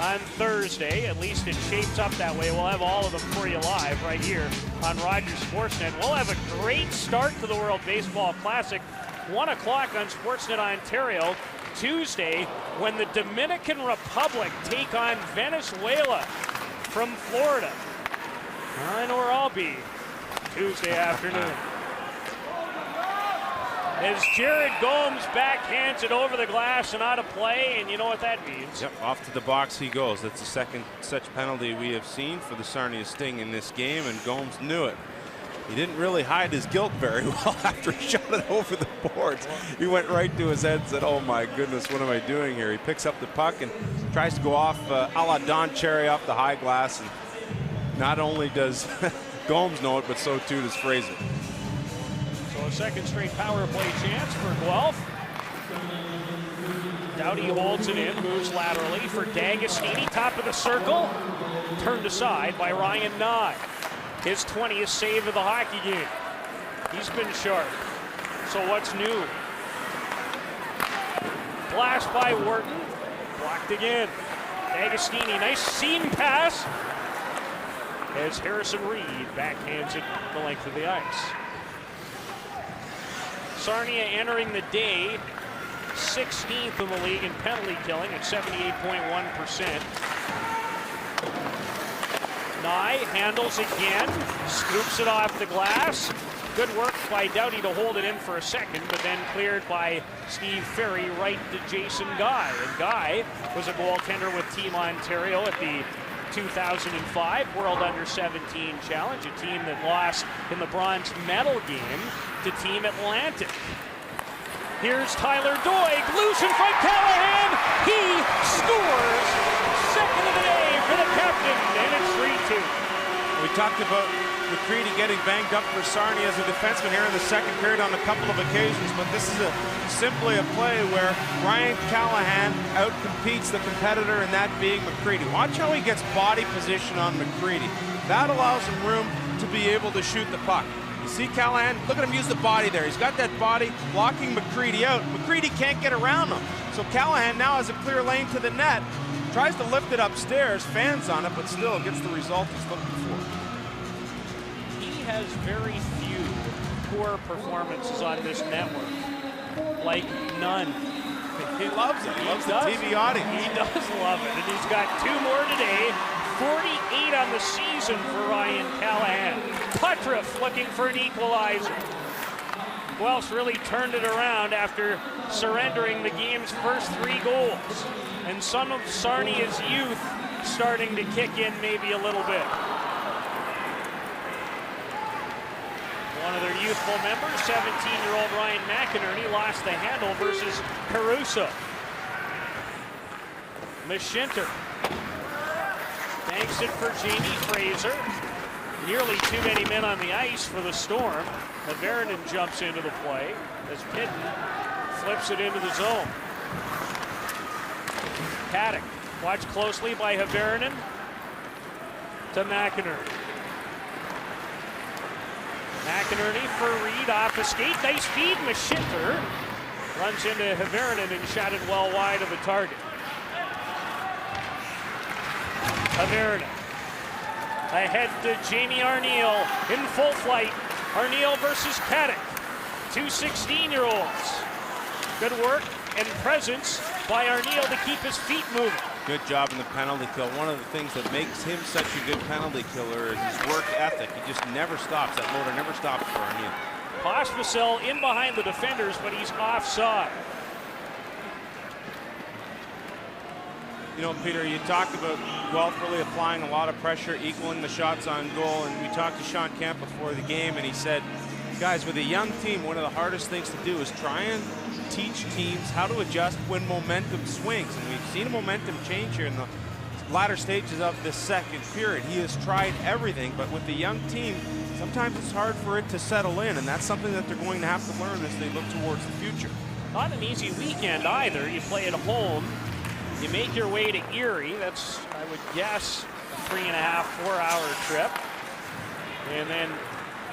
on Thursday. At least it shapes up that way. We'll have all of them for you live right here on Rogers Sportsnet. We'll have a great start to the World Baseball Classic. 1 o'clock on Sportsnet Ontario. Tuesday, when the Dominican Republic take on Venezuela from Florida. I know where I'll be Tuesday afternoon. As Jared Gomes backhands it over the glass and out of play, and you know what that means. Yep, off to the box he goes. That's the second such penalty we have seen for the Sarnia Sting in this game, and Gomes knew it. He didn't really hide his guilt very well after he shot it over the boards. He went right to his head and said, oh my goodness, what am I doing here? He picks up the puck and tries to go off a la Don Cherry off the high glass, and not only does Gomes know it, but so too does Fraser. So a second straight power play chance for Guelph. Doughty holds it in, moves laterally for Dagostini, top of the circle. Turned aside by Ryan Nye. His 20th save of the hockey game. He's been sharp. So what's new? Blast by Wharton. Blocked again. Dagostini, nice seam pass. As Harrison Reed backhands it the length of the ice. Sarnia entering the day 16th in the league in penalty killing at 78.1%. Nye handles again, scoops it off the glass. Good work by Doughty to hold it in for a second, but then cleared by Steve Ferry right to Jason Guy. And Guy was a goaltender with Team Ontario at the 2005 World Under-17 Challenge, a team that lost in the bronze medal game to Team Atlantic. Here's Tyler Doyle, loose in front, Callahan, he scores! Second of the day for the captain, and it's 3-2. We talked about McCready getting banged up for Sarnia as a defenseman here in the second period on a couple of occasions, but this is simply a play where Ryan Callahan outcompetes the competitor, and that being McCready. Watch how he gets body position on McCready. That allows him room to be able to shoot the puck. You see Callahan, look at him use the body there. He's got that body blocking McCready out. McCready can't get around him. So Callahan now has a clear lane to the net, tries to lift it upstairs, fans on it, but still gets the result he's looking for. He has very few poor performances on this network. Like none. He loves it. He loves the TV audience. He does love it. And he's got 2 more today. 48 on the season for Ryan Callahan. Putruff looking for an equalizer. Guelph's really turned it around after surrendering the game's first 3 goals. And some of Sarnia's youth starting to kick in maybe a little bit. One of their youthful members, 17-year-old Ryan McInerney, lost the handle versus Caruso. Mashinter banks it for Jamie Fraser. Nearly too many men on the ice for the Storm. Haverinen jumps into the play as Pitton flips it into the zone. Caddick, watched closely by Haverinen to McInerney. McInerney for Reed off the skate. Nice feed. Mashinter runs into Haverinen and shot it well wide of the target. Haverinen ahead to Jamie Arneal in full flight. Arneal versus Caddick. Two 16-year-olds. Good work and presence by Arneal to keep his feet moving. Good job in the penalty kill. One of the things that makes him such a good penalty killer is his work ethic. He just never stops. That motor never stops for Arneal. Pospisil in behind the defenders, but he's offside. You know, Peter, you talked about Guelph really applying a lot of pressure, equaling the shots on goal, and we talked to Sean Kemp before the game, and he said, guys, with a young team, one of the hardest things to do is try and teach teams how to adjust when momentum swings. And we've seen a momentum change here in the latter stages of this second period. He has tried everything, but with the young team, sometimes it's hard for it to settle in, and that's something that they're going to have to learn as they look towards the future. Not an easy weekend either. You play at home. You make your way to Erie. That's, I would guess, a 3.5, 4-hour trip. And then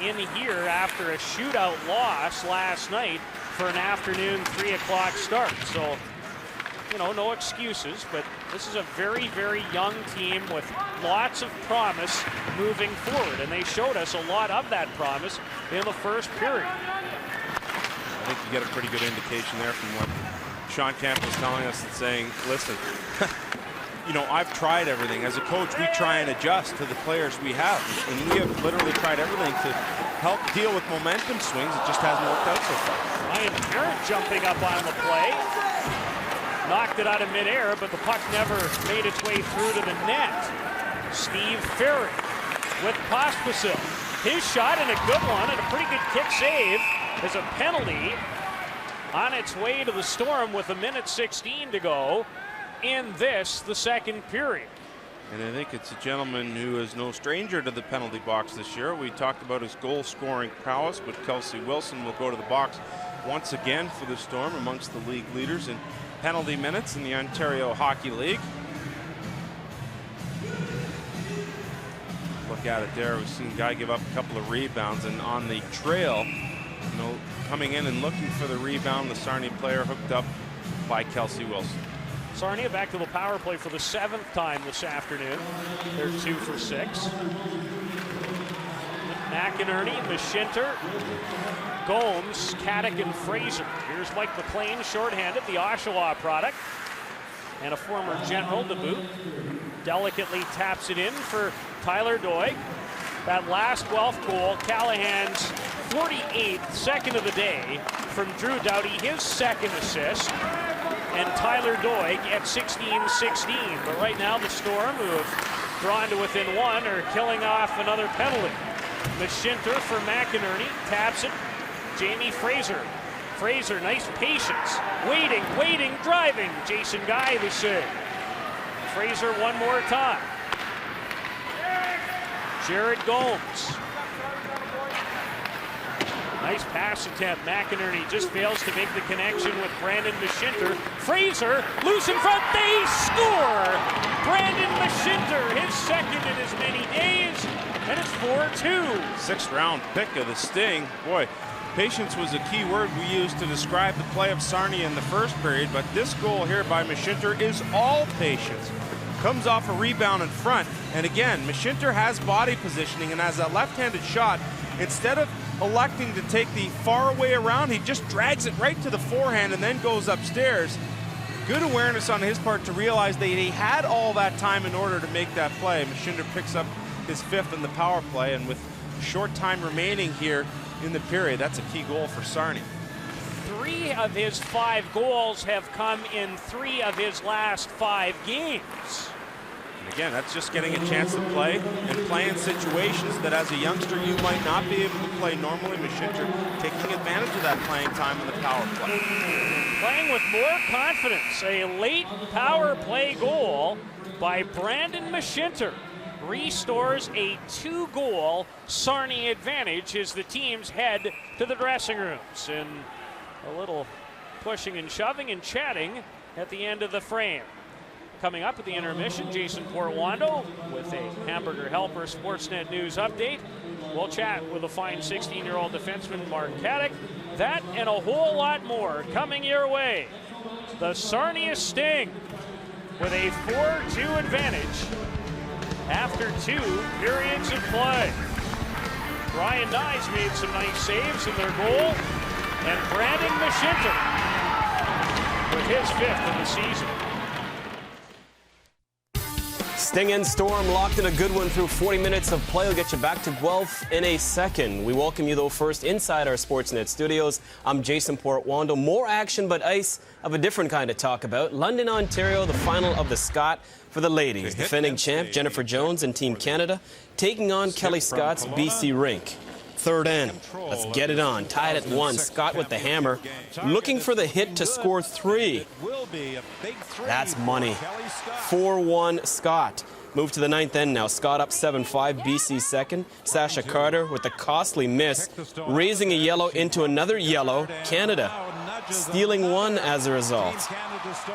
in here after a shootout loss last night for an afternoon 3 o'clock start. So, you know, no excuses, but this is a very, very young team with lots of promise moving forward. And they showed us a lot of that promise in the first period. I think you get a pretty good indication there from what Sean Kemp was telling us and saying, listen, you know, I've tried everything. As a coach, we try and adjust to the players we have. And we have literally tried everything to help deal with momentum swings. It just hasn't worked out so far. Ryan Callahan jumping up on the play. Knocked it out of midair, but the puck never made its way through to the net. Steve Ferry with Pospisil. His shot, and a good one, and a pretty good kick save is a penalty on its way to the Storm with 1:16 to go in this, the second period. And I think it's a gentleman who is no stranger to the penalty box this year. We talked about his goal-scoring prowess, but Kelsey Wilson will go to the box once again for the Storm, amongst the league leaders in penalty minutes in the Ontario Hockey League. Look at it there. We've seen Guy give up a couple of rebounds, and on the trail, you know, coming in and looking for the rebound, the Sarnia player hooked up by Kelsey Wilson. Sarnia back to the power play for the 7th time this afternoon. They're 2 for 6. McInerney, Mashinter, Gomes, Caddick, and Fraser. Here's Mike McLean, shorthanded, the Oshawa product, and a former general to boot. Delicately taps it in for Tyler Doyle. That last Guelph goal, Callahan's 48th, second of the day from Drew Doughty, his second assist. And Tyler Doyle at 16-16. But right now the Storm, who have drawn to within 1, are killing off another penalty. Mashinter for McInerney, taps it. Jamie Fraser. Fraser, nice patience. Waiting, driving. Jason Guy the save. Fraser one more time. Jared Gomes. Nice pass attempt. McInerney just fails to make the connection with Brandon Mashinter. Fraser, loose in front, they score! Brandon Mashinter, his second in as many days, and it's 4-2. 6th round pick of the Sting. Boy, patience was a key word we used to describe the play of Sarnia in the first period, but this goal here by Mashinter is all patience. Comes off a rebound in front, and again, Mashinter has body positioning and has a left-handed shot. Instead of electing to take the far way around, he just drags it right to the forehand and then goes upstairs. Good awareness on his part to realize that he had all that time in order to make that play. Mashinter picks up his 5th in the power play, and with short time remaining here in the period, that's a key goal for Sarnia. 3 of his 5 goals have come in 3 of his last 5 games. And again, that's just getting a chance to play and play in situations that as a youngster you might not be able to play normally. Mashinter taking advantage of that playing time in the power play. Playing with more confidence. A late power play goal by Brandon Mashinter. restores a 2-goal Sarnia advantage as the teams head to the dressing rooms. And a little pushing and shoving and chatting at the end of the frame. Coming up at the intermission, Jason Portuondo with a Hamburger Helper Sportsnet News update. We'll chat with a fine 16-year-old defenseman, Mark Caddick. That and a whole lot more coming your way. The Sarnia Sting with a 4-2 advantage after 2 periods of play. Ryan Nyes made some nice saves in their goal, and Brandon Mashinter with his 5th in the season. Sting and Storm locked in a good one through 40 minutes of play. We'll get you back to Guelph in a second. We welcome you, though, first inside our Sportsnet studios. I'm Jason Portuondo. More action, but ice of a different kind to talk about. London, Ontario, the final of the Scott for the ladies. Defending champ Jennifer Jones and Team Canada taking on Kelly Scott's BC rink. Third end. Let's get it on. Tied at 1. Scott with the hammer. Looking for the hit to score 3. That's money. 4-1 Scott. Move to the 9th end now. Scott up 7-5. BC second. Sasha Carter with the costly miss. Raising a yellow into another yellow. Canada stealing 1 as a result.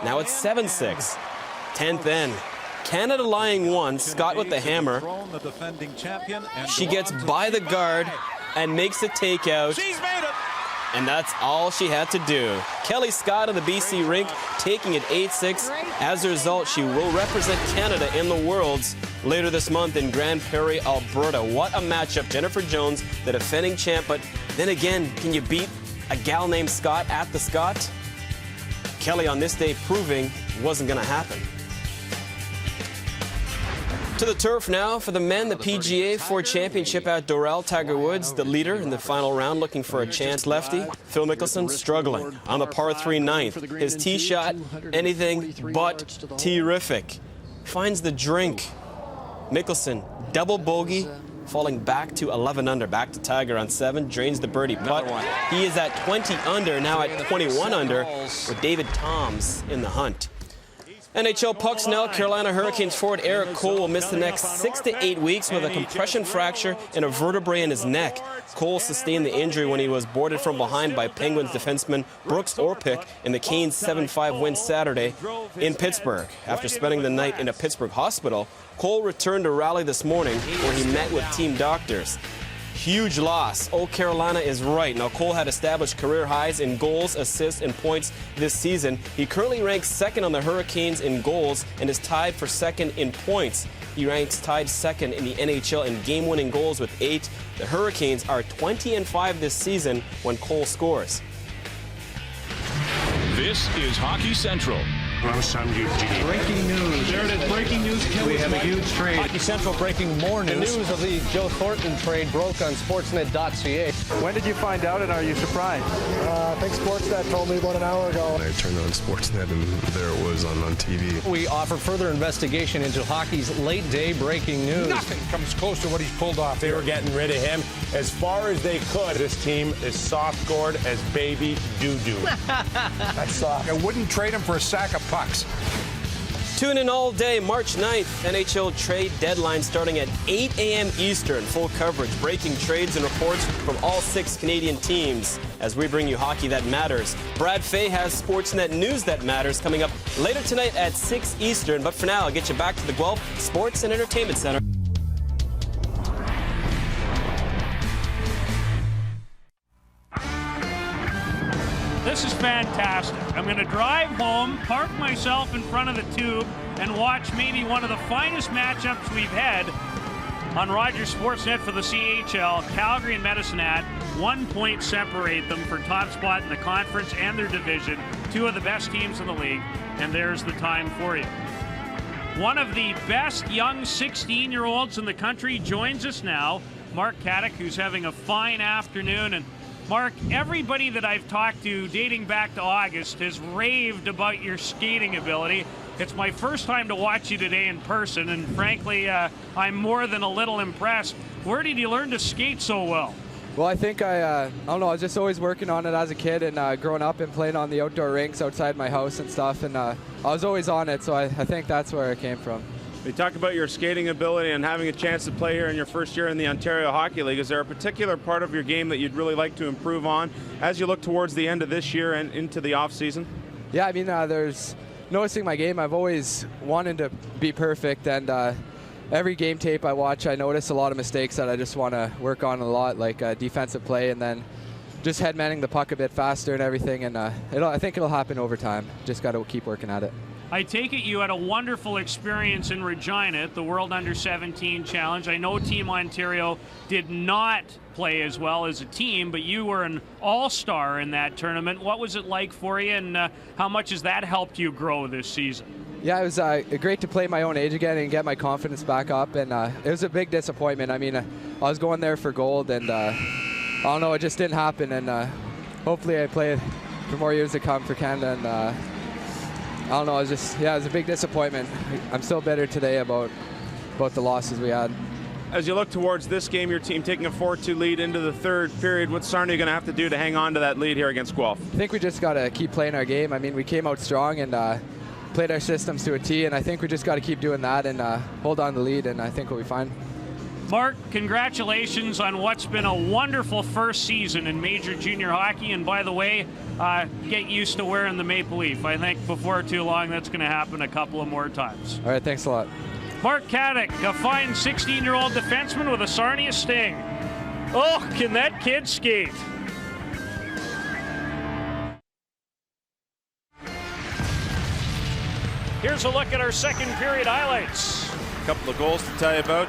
Now it's 7-6. 10th end. Canada lying 1. Scott with the hammer. She gets by the guard and makes a takeout. She's made it. And that's all she had to do. Kelly Scott of the BC rink taking it 8-6. As a result, she will represent Canada in the Worlds later this month in Grand Prairie, Alberta. What a matchup. Jennifer Jones, the defending champ. But then again, can you beat a gal named Scott at the Scott? Kelly on this day proving it wasn't going to happen. To the turf now for the men, the PGA Ford Championship at Doyle. Tiger Woods, the leader in the final round, looking for a chance. Lefty, Phil Mickelson, struggling on the par 3 9th. His tee shot, anything but terrific. Finds the drink. Mickelson, double bogey, falling back to 11 under. Back to Tiger on 7, drains the birdie putt. He is at 20 under, now at 21 under, with David Toms in the hunt. NHL pucks now. Carolina Hurricanes forward Eric Cole will miss the next 6 to 8 weeks with a compression fracture and a vertebrae in his neck. Cole sustained the injury when he was boarded from behind by Penguins defenseman Brooks Orpik in the Canes' 7-5 win Saturday in Pittsburgh. After spending the night in a Pittsburgh hospital, Cole returned to Raleigh this morning where he met with team doctors. Huge loss. Oh, Carolina is right. Now, Cole had established career highs in goals, assists, and points this season. He currently ranks 2nd on the Hurricanes in goals and is tied for 2nd in points. He ranks tied 2nd in the NHL in game-winning goals with 8. The Hurricanes are 20-5 this season when Cole scores. This is Hockey Central. Breaking news. There it is. Breaking news. We have a huge trade. Hockey Central breaking more news. The news of the Joe Thornton trade broke on Sportsnet.ca. When did you find out, and are you surprised? I think Sportsnet told me about an hour ago. I turned on Sportsnet, and there it was on TV. We offer further investigation into hockey's late-day breaking news. Nothing comes close to what he's pulled off. They were getting rid of him as far as they could. This team is soft-gored as baby doo-doo. That's soft. I wouldn't trade him for a sack of pucks. Tune in all day, March 9th, NHL trade deadline starting at 8 a.m. Eastern. Full coverage, breaking trades and reports from all 6 Canadian teams as we bring you hockey that matters. Brad Fay has Sportsnet News that matters coming up later tonight at 6 Eastern. But for now, I'll get you back to the Guelph Sports and Entertainment Center. This is fantastic. I'm going to drive home, park myself in front of the tube, and watch maybe one of the finest matchups we've had on Rogers Sportsnet for the CHL. Calgary and Medicine Hat, 1 point separate them for top spot in the conference and their division. 2 of the best teams in the league, and there's the time for you. One of the best young 16-year-olds in the country joins us now, Mark Caddick, who's having a fine afternoon. And Mark, everybody that I've talked to dating back to August has raved about your skating ability. It's my first time to watch you today in person, and frankly, I'm more than a little impressed. Where did you learn to skate so well? Well, I think I don't know, I was just always working on it as a kid and growing up and playing on the outdoor rinks outside my house and stuff, and I was always on it, so I think that's where it came from. You talk about your skating ability and having a chance to play here in your first year in the Ontario Hockey League. Is there a particular part of your game that you'd really like to improve on as you look towards the end of this year and into the off season? Yeah, I mean, there's noticing my game. I've always wanted to be perfect, and every game tape I watch, I notice a lot of mistakes that I just want to work on a lot, like defensive play, and then just headmanning the puck a bit faster and everything. And I think it'll happen over time. Just got to keep working at it. I take it you had a wonderful experience in Regina at the World Under-17 Challenge. I know Team Ontario did not play as well as a team, but you were an all-star in that tournament. What was it like for you, and how much has that helped you grow this season? Yeah, it was great to play my own age again and get my confidence back up, and it was a big disappointment. I mean, I was going there for gold, and I don't know, it just didn't happen, and hopefully I play for more years to come for Canada, and I don't know, it was a big disappointment. I'm still bitter today about the losses we had. As you look towards this game, your team taking a 4-2 lead into the third period, what's Sarnia going to have to do to hang on to that lead here against Guelph? I think we just got to keep playing our game. I mean, we came out strong and played our systems to a T, and I think we just got to keep doing that and hold on to the lead, and I think we'll be fine. Mark, congratulations on what's been a wonderful first season in Major Junior Hockey, and by the way, get used to wearing the maple leaf. I think before too long that's going to happen a couple of more times. All right, thanks a lot. Mark Caddick, a fine 16-year-old defenseman with a Sarnia Sting. Oh, can that kid skate? Here's a look at our second period highlights. A couple of goals to tell you about.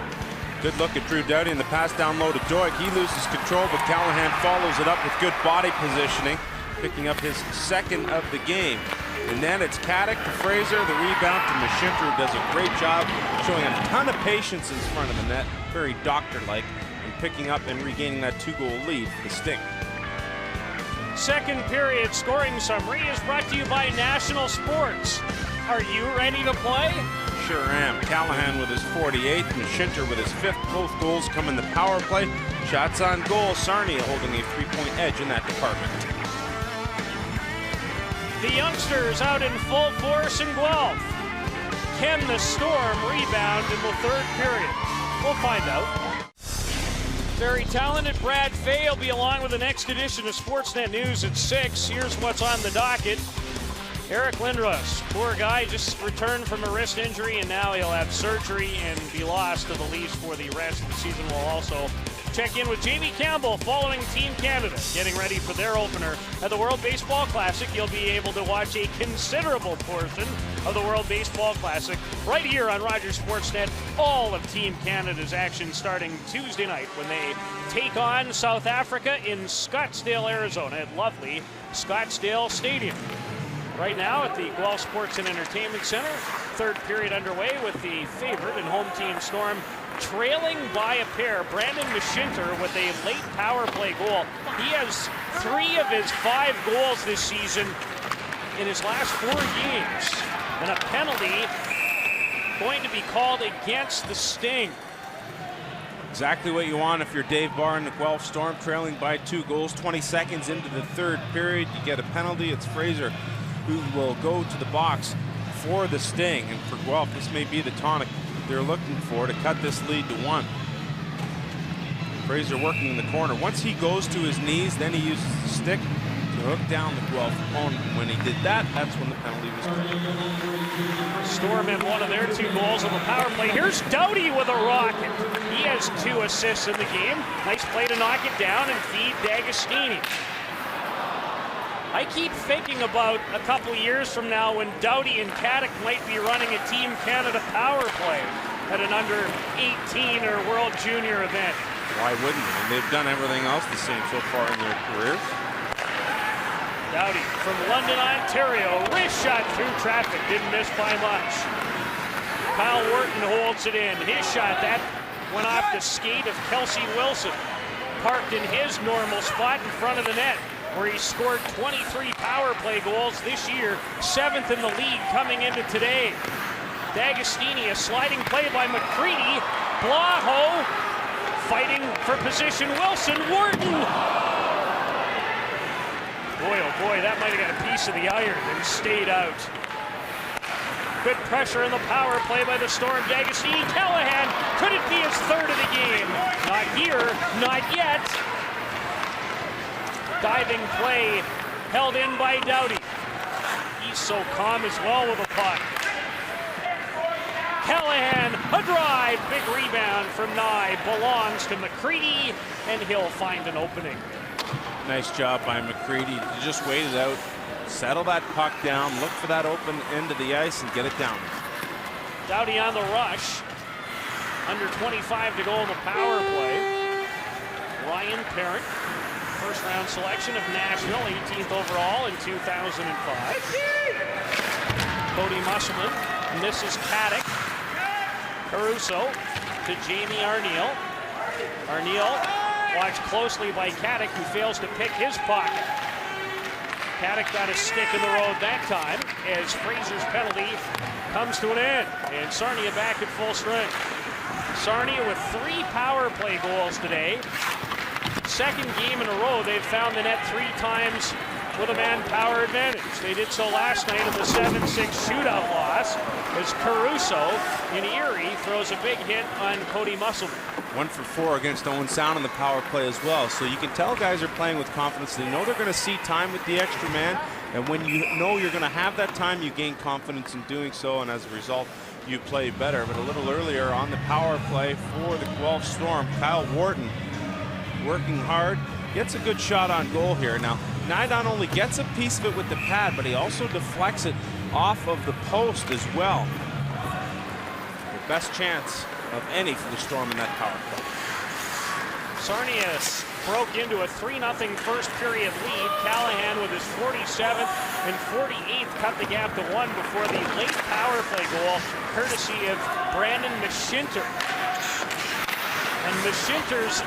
Good look at Drew Doughty in the pass down low to Doyle. He loses control, but Callahan follows it up with good body positioning, picking up his second of the game. And then it's Caddick to Fraser, the rebound to Mashinter, who does a great job showing a ton of patience in front of the net, very doctor-like, and picking up and regaining that 2-goal lead for the Sting. Second period scoring summary is brought to you by National Sports. Are you ready to play? Sure am. Callahan with his 48th, Mashinter with his 5th. Both goals come in the power play. Shots on goal, Sarnia holding a 3-point edge in that department. The youngsters out in full force in Guelph. Can the Storm rebound in the third period? We'll find out. Very talented Brad Fay will be along with the next edition of Sportsnet News at 6. Here's what's on the docket. Eric Lindros, poor guy, just returned from a wrist injury, and now he'll have surgery and be lost to the Leafs for the rest of the season. We'll also check in with Jamie Campbell following Team Canada, getting ready for their opener at the World Baseball Classic. You'll be able to watch a considerable portion of the World Baseball Classic right here on Rogers Sportsnet. All of Team Canada's action starting Tuesday night when they take on South Africa in Scottsdale, Arizona at lovely Scottsdale Stadium. Right now at the Guelph Sports and Entertainment Center, third period underway with the favorite and home team Storm trailing by a pair. Brandon Mashinter with a late power play goal. He has 3 of his 5 goals this season in his last 4 games. And a penalty going to be called against the Sting. Exactly what you want if you're Dave Barr and the Guelph Storm, trailing by 2 goals, 20 seconds into the third period. You get a penalty. It's Fraser who will go to the box for the Sting. And for Guelph, this may be the tonic they're looking for to cut this lead to 1. Fraser working in the corner. Once he goes to his knees, then he uses the stick to hook down the Guelph opponent. When he did that, that's when the penalty was called. Storm in one of their 2 goals on the power play. Here's Doughty with a rocket. He has 2 assists in the game. Nice play to knock it down and feed Dagostini. I keep thinking about a couple years from now when Doughty and Caddick might be running a Team Canada power play at an under 18 or World Junior event. Why wouldn't they? And they've done everything else the same so far in their careers. Doughty from London, Ontario. Wrist shot through traffic. Didn't miss by much. Kyle Wharton holds it in. His shot, that went off the skate of Kelsey Wilson. Parked in his normal spot in front of the net, where he scored 23 power play goals this year, 7th in the league coming into today. Dagostini, a sliding play by McCready. Blaho fighting for position. Wilson, Wharton. Boy, oh boy, that might have got a piece of the iron and stayed out. Good pressure in the power play by the Storm. Dagostini, Callahan, could it be his third of the game? Not here, not yet. Diving play held in by Doughty. He's so calm as well with a puck. Callahan, a drive, big rebound from Nye, belongs to McCready, and he'll find an opening. Nice job by McCready to just wait it out, settle that puck down, look for that open end of the ice, and get it down. Doughty on the rush. Under 25 to go in the power play. Ryan Parent, first-round selection of Nashville, 18th overall in 2005. Cody Musselman misses Caddick. Caruso to Jamie Arneal. Arneal watched closely by Caddick, who fails to pick his puck. Caddick got a stick in the road that time as Fraser's penalty comes to an end. And Sarnia back at full strength. Sarnia with 3 power play goals today. Second game in a row they've found the net 3 times with a man-power advantage. They did so last night in the 7-6 shootout loss as Caruso in Erie throws a big hit on Cody Musselman. 1 for 4 against Owen Sound in the power play as well. So you can tell guys are playing with confidence. They know they're going to see time with the extra man. And when you know you're going to have that time, you gain confidence in doing so. And as a result, you play better. But a little earlier on the power play for the Guelph Storm, Kyle Wharton working hard. Gets a good shot on goal here. Now, Nye not only gets a piece of it with the pad, but he also deflects it off of the post as well. The best chance of any for the Storm in that power play. Sarnia broke into a 3-0 first period lead. Callahan with his 47th and 48th cut the gap to 1 before the late power play goal, courtesy of Brandon Mashinter. And Mashinter's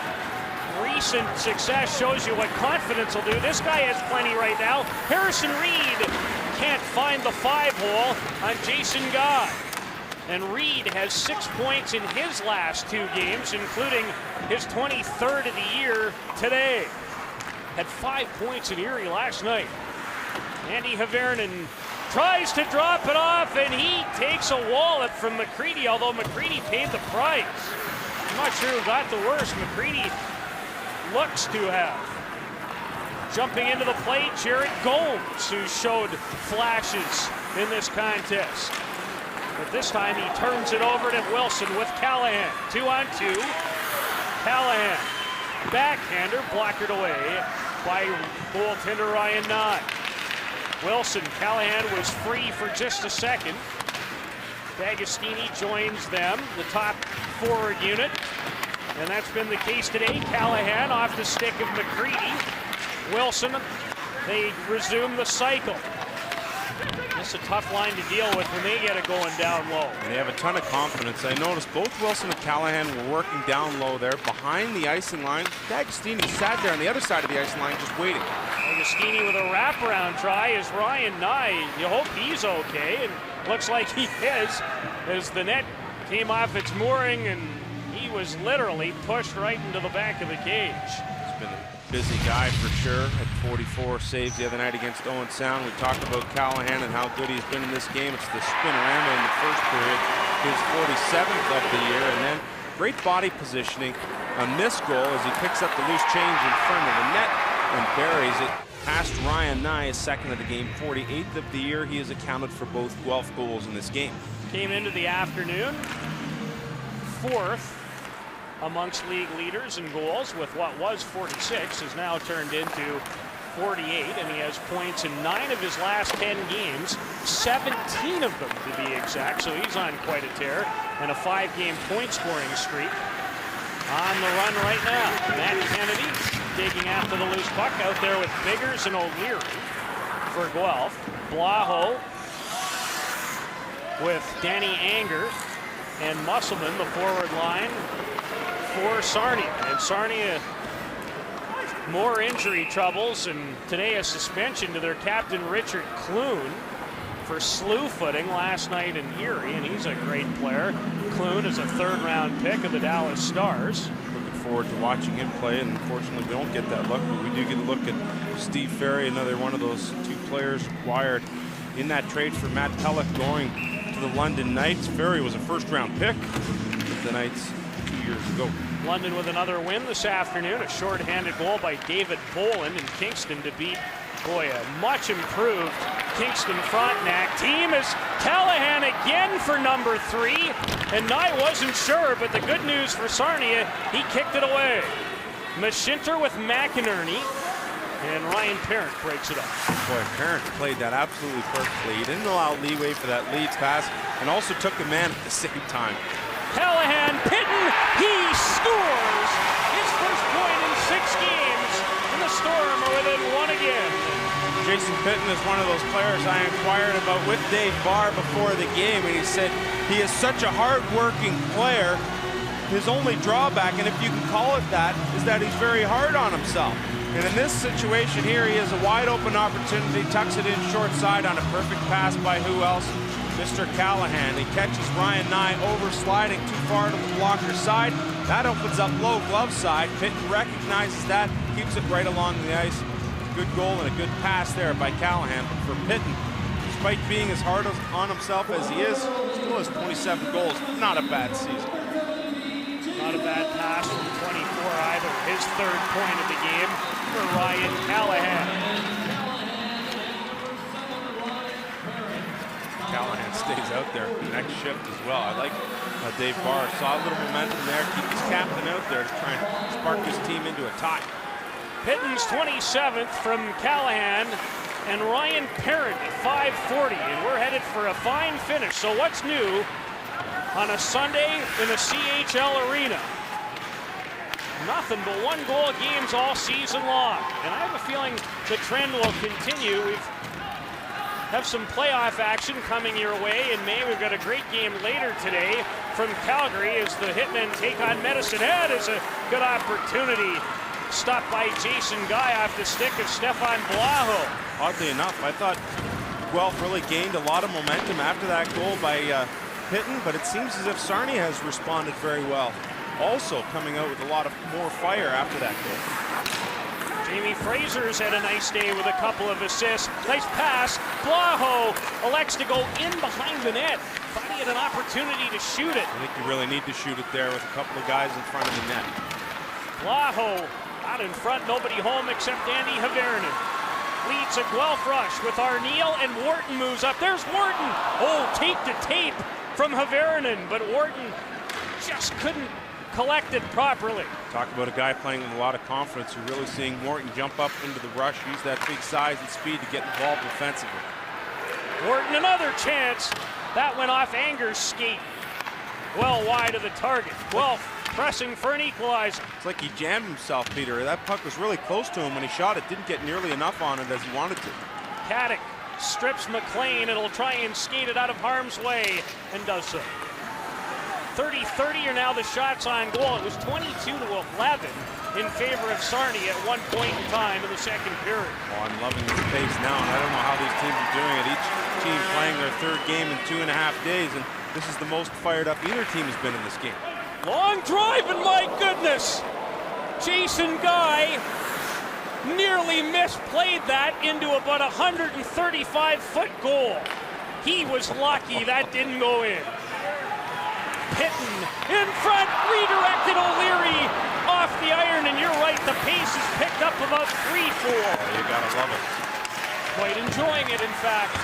recent success shows you what confidence will do. This guy has plenty right now. Harrison Reed can't find the 5-hole on Jason Guy. And Reed has 6 points in his last 2 games, including his 23rd of the year today. Had 5 points in Erie last night. Andy Havernan tries to drop it off, and he takes a wallet from McCready, although McCready paid the price. I'm not sure who got the worst. McCready looks to have. Jumping into the play, Jared Gomes, who showed flashes in this contest. But this time he turns it over to Wilson with Callahan. 2-on-2. Callahan, backhander, blockered away by goaltender Ryan Nye. Wilson, Callahan was free for just a second. Dagostini joins them, the top forward unit. And that's been the case today. Callahan off the stick of McCready. Wilson, they resume the cycle. It's a tough line to deal with when they get it going down low. And they have a ton of confidence. I noticed both Wilson and Callahan were working down low there behind the icing line. Dagostini sat there on the other side of the icing line just waiting. Dagostini with a wraparound try is Ryan Nye. You hope he's okay, and looks like he is, as the net came off its mooring and he was literally pushed right into the back of the cage. He's been a busy guy for sure. Had 44 saves the other night against Owen Sound. We talked about Callahan and how good he's been in this game. It's the spinorama in the first period, his 47th of the year, and then great body positioning on this goal as he picks up the loose change in front of the net and buries it past Ryan Nye, his second of the game, 48th of the year. He has accounted for both Guelph goals in this game. Came into the afternoon 4th amongst league leaders in goals with what was 46 has now turned into 48, and he has points in 9 of his last 10 games, 17 of them to be exact, so he's on quite a tear, and a 5-game point scoring streak. On the run right now, Matt Kennedy digging after the loose puck out there with Biggers and O'Leary for Guelph. Blaho with Danny Anger and Musselman, the forward line for Sarnia. And Sarnia, more injury troubles, and today a suspension to their captain Rich Clune for slew footing last night in Erie, and he's a great player. Clune is a 3rd-round pick of the Dallas Stars. Looking forward to watching him play, and unfortunately we don't get that look, but we do get a look at Steve Ferry, another one of those 2 players acquired in that trade for Matt Pelech, going for the London Knights. Ferry was a first-round pick of the Knights 2 years ago. London with another win this afternoon. A short-handed goal by David Boland in Kingston to beat, boy, a much improved Kingston Frontenac team. Is Callahan again for number 3. And I wasn't sure, but the good news for Sarnia, he kicked it away. Mashinter with McInerney. And Ryan Parent breaks it up. Boy, Parent played that absolutely perfectly. He didn't allow leeway for that Leeds pass and also took the man at the same time. Callahan, Pitton, he scores his first point in 6 games, and the Storm are within 1 again. Jason Pitton is one of those players I inquired about with Dave Barr before the game, and he said he is such a hard-working player. His only drawback, and if you can call it that, is that he's very hard on himself. And in this situation here, he has a wide-open opportunity, tucks it in short side on a perfect pass by who else? Mr. Callahan. He catches Ryan Nye over, sliding too far to the blocker side. That opens up low glove side. Pitton recognizes that, keeps it right along the ice. Good goal and a good pass there by Callahan. But for Pitton, despite being as hard on himself as he is, still has 27 goals. Not a bad season. Not a bad pass from 24 either. His 3rd point of the game for Ryan Callahan. Callahan stays out there for the next shift as well. I like Dave Barr saw a little momentum there, keep his captain out there to try and spark his team into a tie. Pitton's 27th from Callahan and Ryan Parent at 540, and we're headed for a fine finish. So what's new on a Sunday in the CHL arena? Nothing but 1-goal games all season long, and I have a feeling the trend will continue. We've have some playoff action coming your way in May. We've got a great game later today from Calgary as the Hitmen take on Medicine Hat. Is a good opportunity. Stopped by Jason Guy off the stick of Stefan Blaho. Oddly enough, I thought Guelph really gained a lot of momentum after that goal by Pitton, but it seems as if Sarnia has responded very well. Also coming out with a lot of more fire after that goal. Jamie Fraser's had a nice day with a couple of assists. Nice pass. Blaho elects to go in behind the net. Thought he had an opportunity to shoot it. I think you really need to shoot it there with a couple of guys in front of the net. Blaho out in front, nobody home except Andy Havernan. Leads a Guelph rush with Arneal, and Wharton moves up. There's Wharton. Oh, tape to tape from Havernan, but Wharton just couldn't collect it properly. Talk about a guy playing with a lot of confidence. You're really seeing Wharton jump up into the rush, use that big size and speed to get involved defensively. Wharton another chance. That went off Anger's skate. Well wide of the target. Guelph pressing for an equalizer. It's like he jammed himself, Peter. That puck was really close to him when he shot it. Didn't get nearly enough on it as he wanted to. Caddick strips McLean and will try and skate it out of harm's way and does so. 30-30 are now the shots on goal. It was 22-11 in favor of Sarnia at one point in time in the second period. Oh, I'm loving this pace now, and I don't know how these teams are doing it. Each team playing their 3rd game in 2.5 days, and this is the most fired up either team has been in this game. Long drive, and my goodness, Jason Guy nearly misplayed that into about a 135-foot goal. He was lucky that didn't go in. Pitton in front, redirected O'Leary off the iron, and you're right, the pace is picked up about 3-4. You gotta love it. Quite enjoying it, in fact.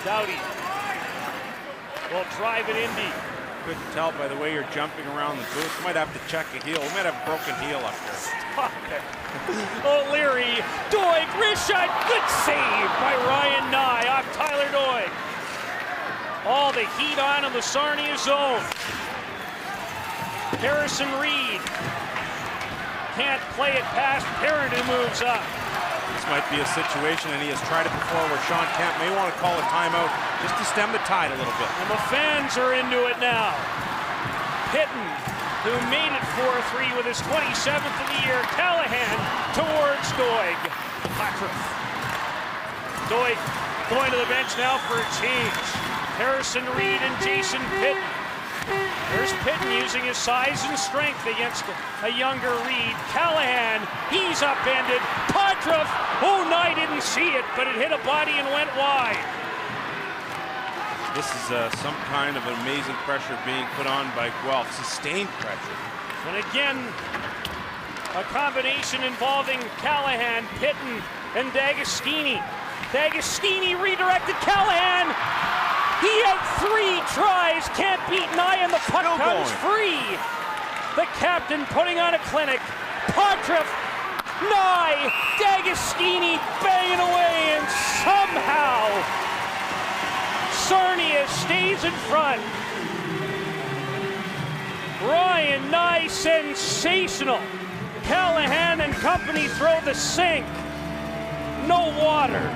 Doughty will drive it in deep. Couldn't tell by the way you're jumping around the booth. Might have to check a heel. We might have a broken heel up there. Stop it. O'Leary, Doig, wrist shot, good save by Ryan Nye off Tyler Doig. All the heat on in the Sarnia zone. Harrison Reed can't play it past Parent, who moves up. This might be a situation, and he has tried it before, where Sean Kemp may want to call a timeout just to stem the tide a little bit. And the fans are into it now. Pitton, who made it 4-3 with his 27th of the year. Callahan towards Doig. Patrick. Doig going to the bench now for a change. Harrison Reed and Jason Pitton. There's Pitton using his size and strength against a younger Reed. Callahan, he's upended. Podruff, oh, Nye didn't see it, but it hit a body and went wide. This is some kind of amazing pressure being put on by Guelph, sustained pressure. And again, a combination involving Callahan, Pitton, and Dagostini. Dagostini redirected Callahan. He had 3 tries, can't beat Nye, and the puck comes free. The captain putting on a clinic. Poitras, Nye, Dagostini banging away, and somehow Sarnia stays in front. Ryan Nye, sensational. Callahan and company throw the sink. No water.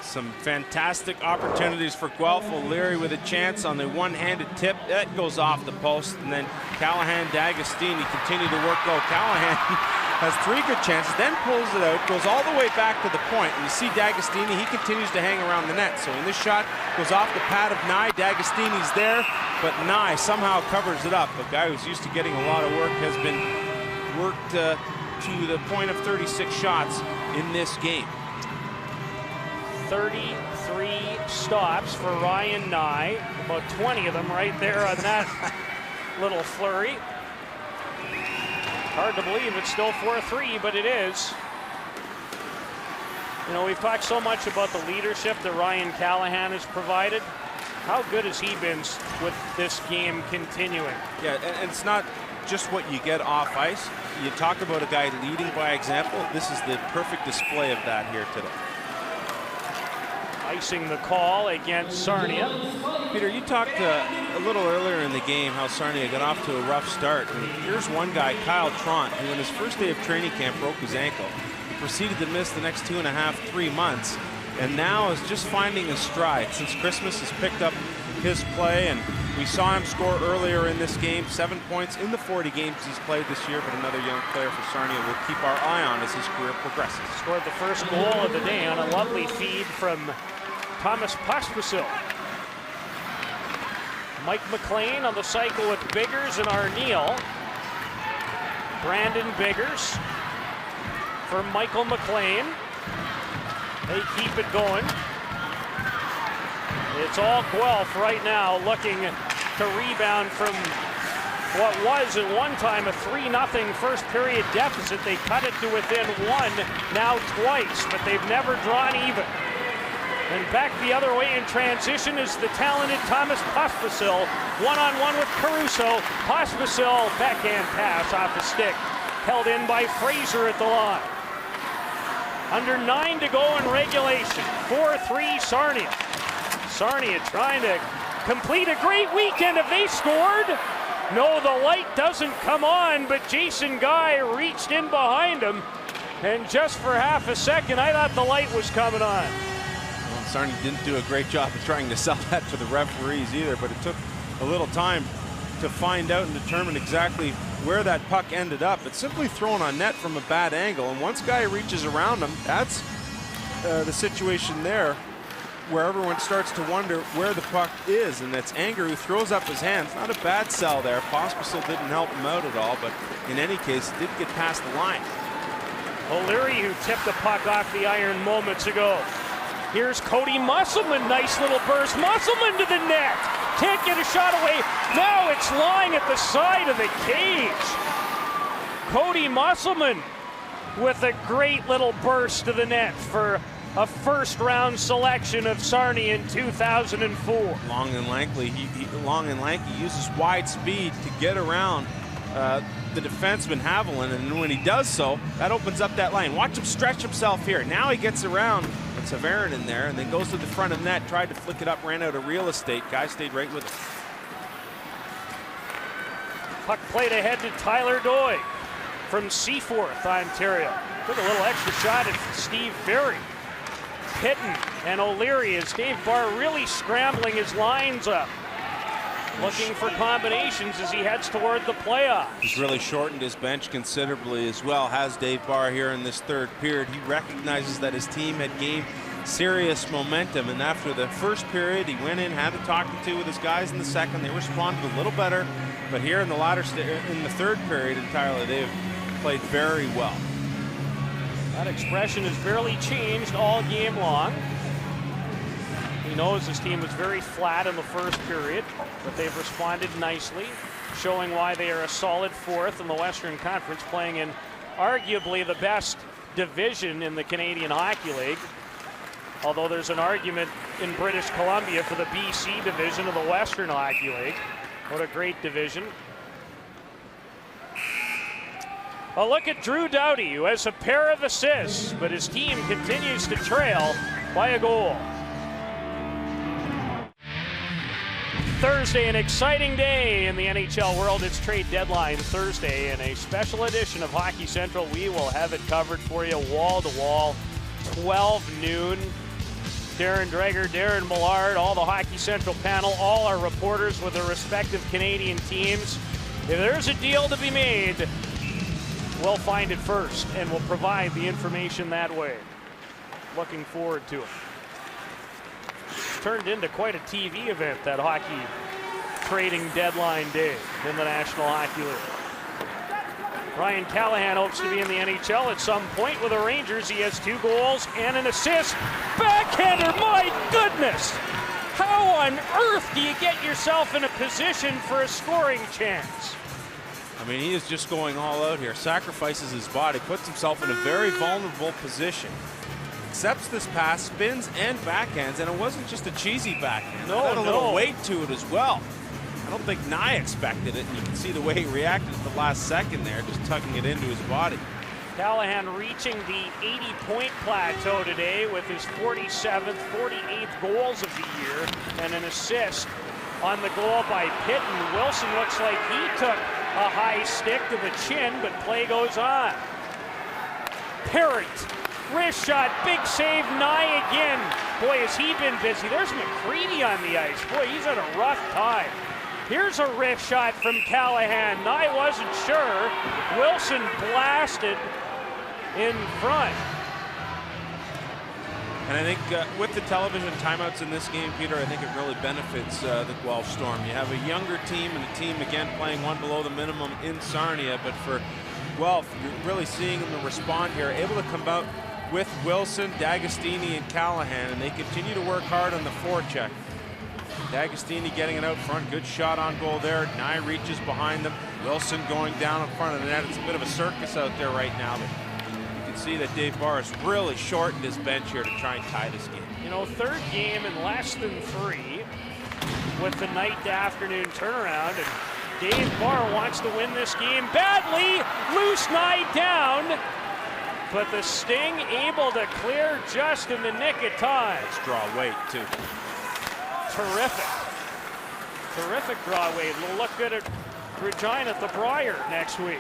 Some fantastic opportunities for Guelph. O'Leary with a chance on the one-handed tip. That goes off the post. And then Callahan, Dagostini continue to work low. Callahan has 3 good chances, then pulls it out, goes all the way back to the point. And you see Dagostini, he continues to hang around the net. So in this shot, goes off the pad of Nye. Dagostini's there, but Nye somehow covers it up. A guy who's used to getting a lot of work has been worked to the point of 36 shots in this game. 33 stops for Ryan Nye, about 20 of them right there on that little flurry. Hard to believe it's still 4-3, but it is. You know, we've talked so much about the leadership that Ryan Callahan has provided. How good has he been with this game continuing? Yeah, and it's not just what you get off ice. You talk about a guy leading by example. This is the perfect display of that here today. Icing the call against Sarnia. Peter, you talked a little earlier in the game how Sarnia got off to a rough start. And here's one guy, Kyle Tront, who in his first day of training camp broke his ankle. He proceeded to miss the next 2.5, 3 months, and now is just finding his stride. Since Christmas has picked up his play, and we saw him score earlier in this game, 7 points in the 40 games he's played this year, but another young player for Sarnia we'll keep our eye on as his career progresses. Scored the first goal of the day on a lovely feed from Thomas Pospisil. Mike McLean on the cycle with Biggers and Arneal. Brandon Biggers for Michael McLean. They keep it going. It's all Guelph right now looking to rebound from what was at one time a 3-0 first period deficit. They cut it to within 1 now twice, but they've never drawn even. And back the other way in transition is the talented Thomas Pospisil. One-on-one with Caruso. Pospisil, backhand pass off the stick. Held in by Fraser at the line. Under 9 to go in regulation. 4-3 Sarnia. Sarnia trying to complete a great weekend. Have they scored? No, the light doesn't come on, but Jason Guy reached in behind him. And just for half a second, I thought the light was coming on. Sarnia didn't do a great job of trying to sell that to the referees either, but it took a little time to find out and determine exactly where that puck ended up. It's simply thrown on net from a bad angle, and once Guy reaches around him, that's the situation there where everyone starts to wonder where the puck is, and that's Anger who throws up his hands. Not a bad sell there. Pospisil didn't help him out at all, but in any case, it did get past the line. O'Leary, who tipped the puck off the iron moments ago. Here's Cody Musselman, nice little burst. Musselman to the net. Can't get a shot away. Now it's lying at the side of the cage. Cody Musselman with a great little burst to the net for a first-round selection of Sarnia in 2004. Long and lanky, he uses wide speed to get around the defenseman Haviland, and when he does so, that opens up that line. Watch him stretch himself here. Now he gets around Severin in there and then goes to the front of the net, tried to flick it up, ran out of real estate. Guy stayed right with him. Puck played ahead to Tyler Doyle from Seaforth, Ontario. Took a little extra shot at Steve Ferry. Pitton and O'Leary as Dave Barr really scrambling his lines up, looking for combinations as he heads toward the playoffs. He's really shortened his bench considerably as well, has Dave Barr here in this third period. He recognizes that his team had gained serious momentum, and after the first period, he went in, had a talking to with his guys in the second. They responded a little better, but here in the third period entirely, they've played very well. That expression has barely changed all game long. He knows his team was very flat in the first period, but they've responded nicely, showing why they are a solid fourth in the Western Conference, playing in arguably the best division in the Canadian Hockey League. Although there's an argument in British Columbia for the BC division of the Western Hockey League. What a great division. A look at Drew Doughty, who has a pair of assists, but his team continues to trail by a goal. Thursday, an exciting day in the NHL world. It's trade deadline Thursday, and a special edition of Hockey Central. We will have it covered for you wall to wall, 12 noon. Darren Dreger, Darren Millard, all the Hockey Central panel, all our reporters with their respective Canadian teams. If there's a deal to be made, we'll find it first, and we'll provide the information that way. Looking forward to it. Turned into quite a TV event, that hockey trading deadline day in the National Hockey League. Ryan Callahan hopes to be in the NHL at some point with the Rangers. He has 2 goals and an assist. Backhander, my goodness! How on earth do you get yourself in a position for a scoring chance? I mean, he is just going all out here, sacrifices his body, puts himself in a very vulnerable position. Accepts this pass, spins and backhands, and it wasn't just a cheesy backhand. No, it had a little no. weight to it as well. I don't think Nye expected it, and you can see the way he reacted at the last second there, just tucking it into his body. Callahan reaching the 80-point plateau today with his 47th, 48th goals of the year, and an assist on the goal by Pitton. Wilson looks like he took a high stick to the chin, but play goes on. Parrott, wrist shot, big save, Nye again. Boy, has he been busy. There's McCready on the ice. Boy, he's had a rough time. Here's a wrist shot from Callahan. Nye wasn't sure. Wilson blasted in front. And I think with the television timeouts in this game, Peter, I think it really benefits the Guelph Storm. You have a younger team and a team, again, playing one below the minimum in Sarnia, but for Guelph, you're really seeing them respond here, able to come out with Wilson, Dagostini, and Callahan, and they continue to work hard on the forecheck. Dagostini getting it out front, good shot on goal there. Nye reaches behind them. Wilson going down in front of the net. It's a bit of a circus out there right now, but you can see that Dave Barr has really shortened his bench here to try and tie this game. You know, third game in less than 3 with the night to afternoon turnaround, and Dave Barr wants to win this game badly. Loose Nye down, but the Sting able to clear just in the nick of time. Let's draw weight, too. Terrific. Terrific draw weight. We'll look good at Regina at the Briar next week.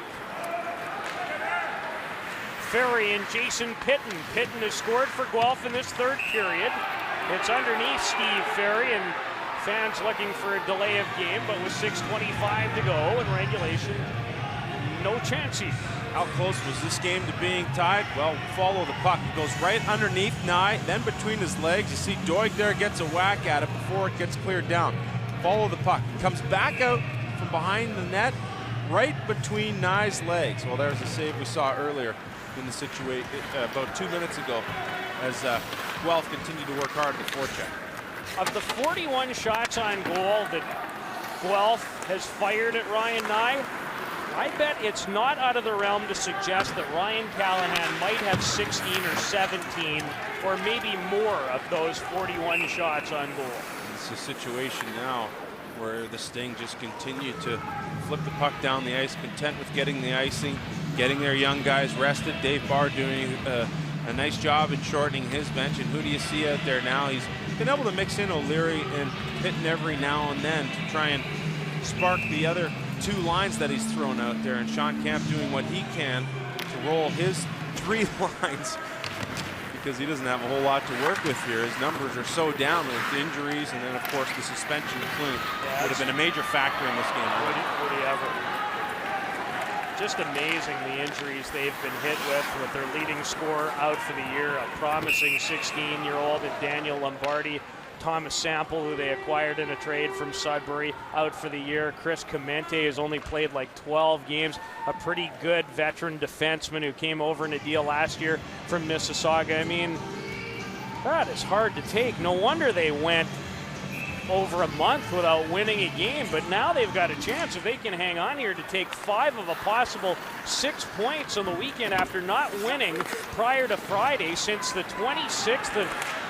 Ferry and Jason Pitton. Pitton has scored for Guelph in this third period. It's underneath Steve Ferry, and fans looking for a delay of game, but with 6:25 to go in regulation, no chance here. How close was this game to being tied? Well, follow the puck. It goes right underneath Nye, then between his legs. You see Doyle there gets a whack at it before it gets cleared down. Follow the puck. It comes back out from behind the net, right between Nye's legs. Well, there's a save we saw earlier in the situation about 2 minutes ago as Guelph continued to work hard at the forecheck. Of the 41 shots on goal that Guelph has fired at Ryan Nye, I bet it's not out of the realm to suggest that Ryan Callahan might have 16 or 17 or maybe more of those 41 shots on goal. It's a situation now where the Sting just continue to flip the puck down the ice, content with getting the icing, getting their young guys rested. Dave Barr doing a nice job in shortening his bench. And who do you see out there now? He's been able to mix in O'Leary and Pitton every now and then to try and spark the other 2 lines that he's thrown out there, and Sean Camp doing what he can to roll his 3 lines because he doesn't have a whole lot to work with here. His numbers are so down with injuries, and then of course the suspension of Clune would have been a major factor in this game. Would he ever? Just amazing the injuries they've been hit with their leading scorer out for the year, a promising 16-year-old in Daniel Lombardi. Thomas Sample, who they acquired in a trade from Sudbury, out for the year. Chris Clemente has only played like 12 games. A pretty good veteran defenseman who came over in a deal last year from Mississauga. I mean, that is hard to take. No wonder they went over a month without winning a game, but now they've got a chance, if they can hang on here, to take 5 of a possible 6 points on the weekend after not winning prior to Friday since the 26th of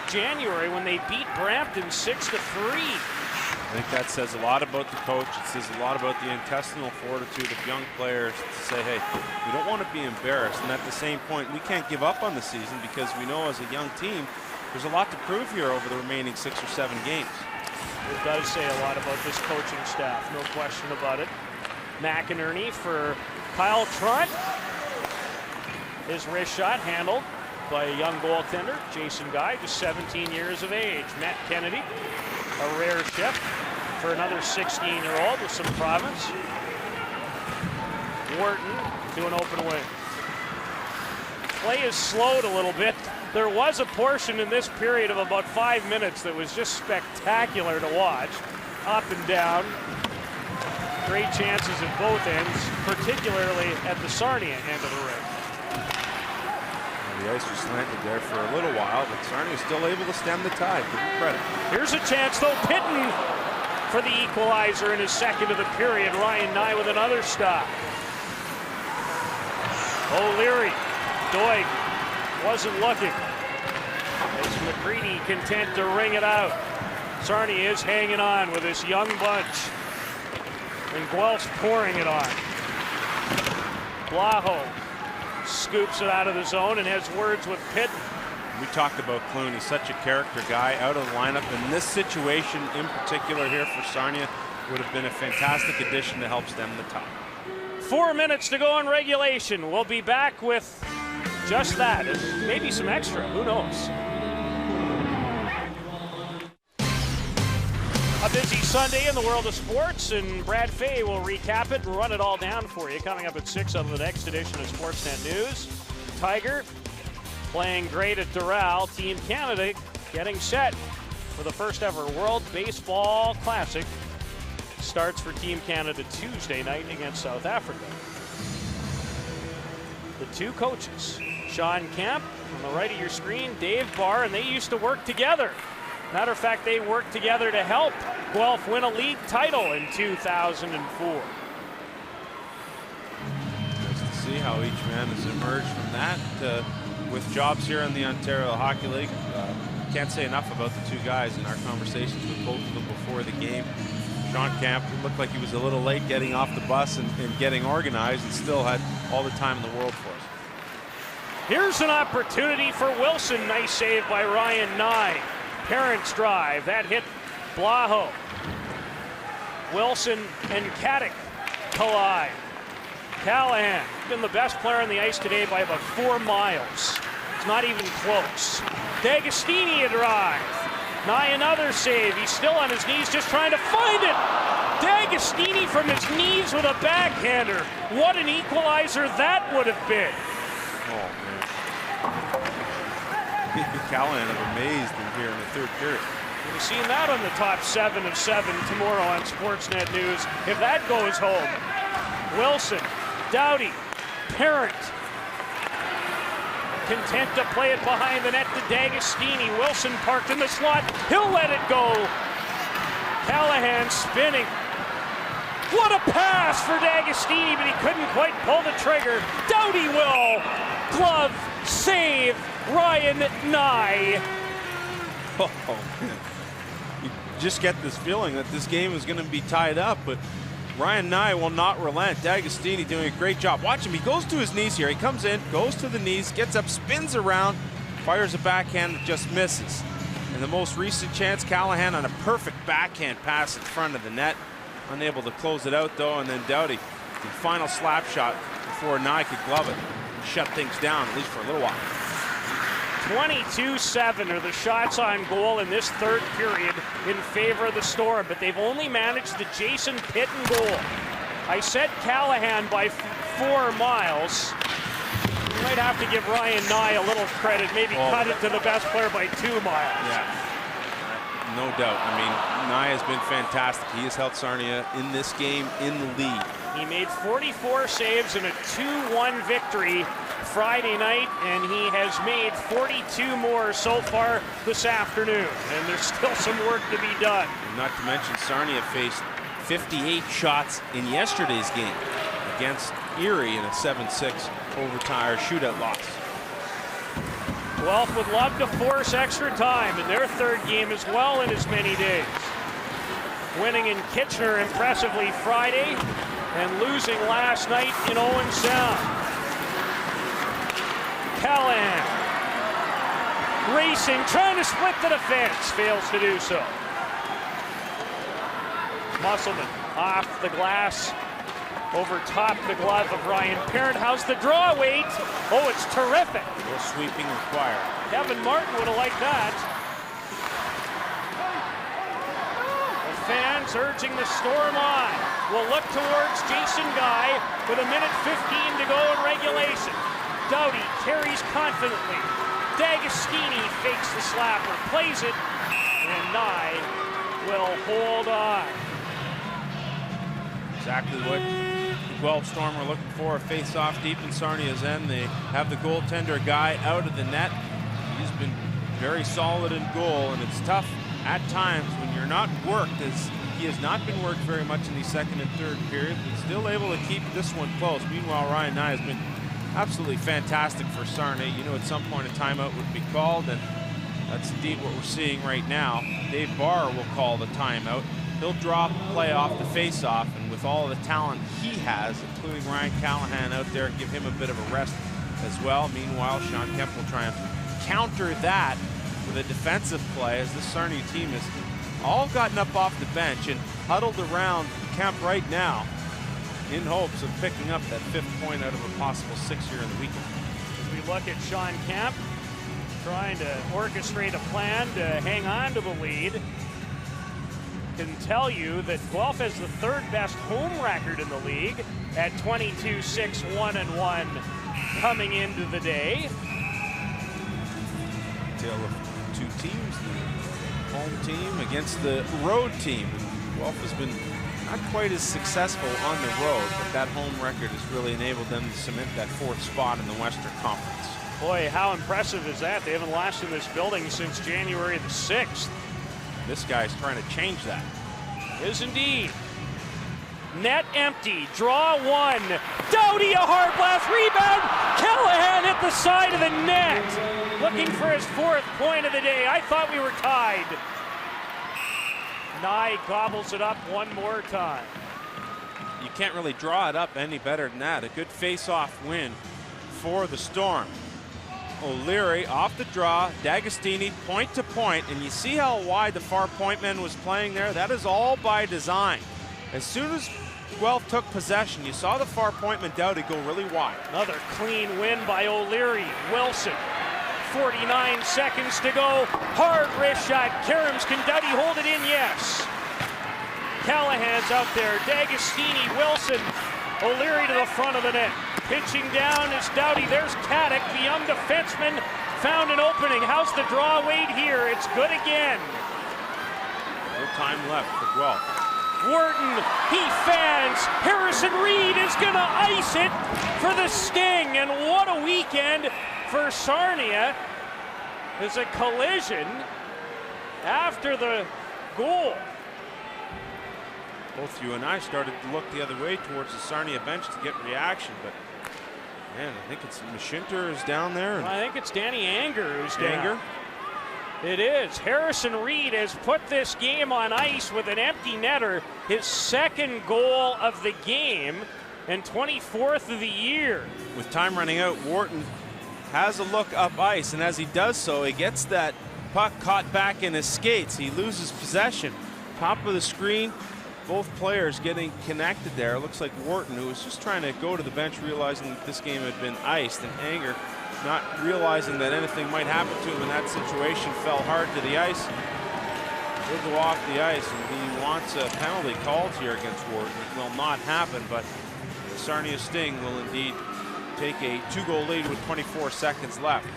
January when they beat Brampton 6-3. I think that says a lot about the coach. It says a lot about the intestinal fortitude of young players to say, hey, we don't want to be embarrassed. And at the same point, we can't give up on the season because we know as a young team, there's a lot to prove here over the remaining 6 or 7 games. It does say a lot about this coaching staff, no question about it. McInerney for Kyle Trunt. His wrist shot handled by a young goaltender, Jason Guy, just 17 years of age. Matt Kennedy, a rare shift for another 16-year-old with some province. Wharton to an open wing. Play is slowed a little bit. There was a portion in this period of about 5 minutes that was just spectacular to watch. Up and down. Great chances at both ends, particularly at the Sarnia end of the ring. The ice was slanted there for a little while, but Sarnia still able to stem the tide. Give him credit. Here's a chance, though. Pitton for the equalizer in his second of the period. Ryan Nye with another stop. O'Leary. Doyle wasn't looking. As McCready content to ring it out. Sarnia is hanging on with this young bunch. And Guelph's pouring it on. Blaho scoops it out of the zone and has words with Pitton. We talked about Clune. He's such a character guy out of the lineup. And this situation in particular here for Sarnia would have been a fantastic addition to help stem the tide. 4 minutes to go in regulation. We'll be back with just that, and maybe some extra, who knows. A busy Sunday in the world of sports, and Brad Fay will recap it and run it all down for you. Coming up at 6 on the next edition of Sportsnet News. Tiger playing great at Doral. Team Canada getting set for the first ever World Baseball Classic. Starts for Team Canada Tuesday night against South Africa. The two coaches, Sean Kemp on the right of your screen, Dave Barr, and they used to work together. Matter of fact, they worked together to help Guelph win a league title in 2004. Nice to see how each man has emerged from that with jobs here in the Ontario Hockey League. Can't say enough about the two guys in our conversations with both of them before the game. Sean Kemp looked like he was a little late getting off the bus and getting organized, and still had all the time in the world for us. Here's an opportunity for Wilson. Nice save by Ryan Nye. Parents drive. That hit Blaho. Wilson and Caddick collide. Callahan been the best player on the ice today by about 4 miles. It's not even close. Dagostini a drive. Nye another save. He's still on his knees just trying to find it. Dagostini from his knees with a backhander. What an equalizer that would have been. Oh, man. Callahan amazed him here in the third period. We've seen that on the top 7 of 7 tomorrow on Sportsnet News. If that goes home, Wilson, Doughty, Parent, content to play it behind the net to Dagostini. Wilson parked in the slot. He'll let it go. Callahan spinning. What a pass for Dagostini, but he couldn't quite pull the trigger. Doughty will. Glove, save, Ryan Nye. Oh, man. You just get this feeling that this game is going to be tied up, but Ryan Nye will not relent. Dagostini doing a great job. Watch him. He goes to his knees here. He comes in, goes to the knees, gets up, spins around, fires a backhand that just misses. In the most recent chance, Callahan on a perfect backhand pass in front of the net. Unable to close it out, though, and then Doughty, the final slap shot before Nye could glove it. Shut things down, at least for a little while. 22-7 are the shots on goal in this third period in favor of the Storm, but they've only managed the Jason Pitton goal. I said Callahan by 4 miles. You might have to give Ryan Nye a little credit, maybe cut it to the best player by 2 miles. Yeah. No doubt. I mean, Nye has been fantastic. He has held Sarnia in this game in the lead. He made 44 saves in a 2-1 victory Friday night, and he has made 42 more so far this afternoon. And there's still some work to be done. And not to mention, Sarnia faced 58 shots in yesterday's game against Erie in a 7-6 overtime shootout loss. Guelph would love to force extra time in their third game as well in as many days. Winning in Kitchener impressively Friday and losing last night in Owen Sound. Callahan racing, trying to split the defense, fails to do so. Musselman off the glass, over top the glove of Ryan Parent. How's the draw, Wade? Oh, it's terrific. No sweeping required. Kevin Martin would have liked that. The fans urging the Storm on. Will look towards Jason Guy with a minute 15 to go in regulation. Doughty carries confidently. Dagostini fakes the slapper, plays it, and Nye will hold on. Exactly what the Guelph Storm are looking for, a face-off deep in Sarnia's end. They have the goaltender Guy out of the net. He's been very solid in goal, and it's tough at times when you're not worked, as he has not been worked very much in the second and third period, but still able to keep this one close. Meanwhile, Ryan Nye has been absolutely fantastic for Sarnia. You know, at some point a timeout would be called, and that's indeed what we're seeing right now. Dave Barr will call the timeout. He'll drop play off the face-off, and with all of the talent he has, including Ryan Callahan out there, give him a bit of a rest as well. Meanwhile, Sean Kemp will try and counter that with a defensive play, as this Sarnia team has all gotten up off the bench and huddled around Kemp right now in hopes of picking up that 5th point out of a possible 6 here in the weekend. As we look at Sean Kemp trying to orchestrate a plan to hang on to the lead, can tell you that Guelph has the 3rd best home record in the league at 22-6-1-1 coming into the day. Tale of two teams, the home team against the road team. Guelph has been not quite as successful on the road, but that home record has really enabled them to cement that 4th spot in the Western Conference. Boy, how impressive is that? They haven't lost in this building since January the 6th. This guy's trying to change that. Is indeed. Net empty. Draw one. Doughty, a hard blast. Rebound. Callahan hit the side of the net. Looking for his 4th point of the day. I thought we were tied. Nye gobbles it up one more time. You can't really draw it up any better than that. A good face-off win for the Storm. O'Leary off the draw, Dagostini point to point, and you see how wide the far point man was playing there? That is all by design. As soon as Guelph took possession, you saw the far point man Doughty go really wide. Another clean win by O'Leary. Wilson, 49 seconds to go. Hard wrist shot. Karams, can Doughty hold it in? Yes. Callahan's out there. Dagostini, Wilson, O'Leary to the front of the net. Pitching down is Doughty. There's Caddick, the young defenseman, found an opening. How's the draw, Wade, here? It's good again. No time left for Guelph. Wharton, he fans. Harrison Reed is going to ice it for the Sting. And what a weekend for Sarnia. There's a collision after the goal. Both you and I started to look the other way towards the Sarnia bench to get reaction, but man, I think it's Mashinter is down there. I think it's Danny Anger who's down. It is. Harrison Reed has put this game on ice with an empty netter, his 2nd goal of the game and 24th of the year. With time running out, Wharton has a look up ice, and as he does so, he gets that puck caught back in his skates. He loses possession. Top of the screen. Both players getting connected there. It looks like Wharton, who was just trying to go to the bench, realizing that this game had been iced, and Anger, not realizing that anything might happen to him in that situation, fell hard to the ice. He'll go off the ice, and he wants a penalty called here against Wharton. It will not happen, but the Sarnia Sting will indeed take a 2-goal lead with 24 seconds left.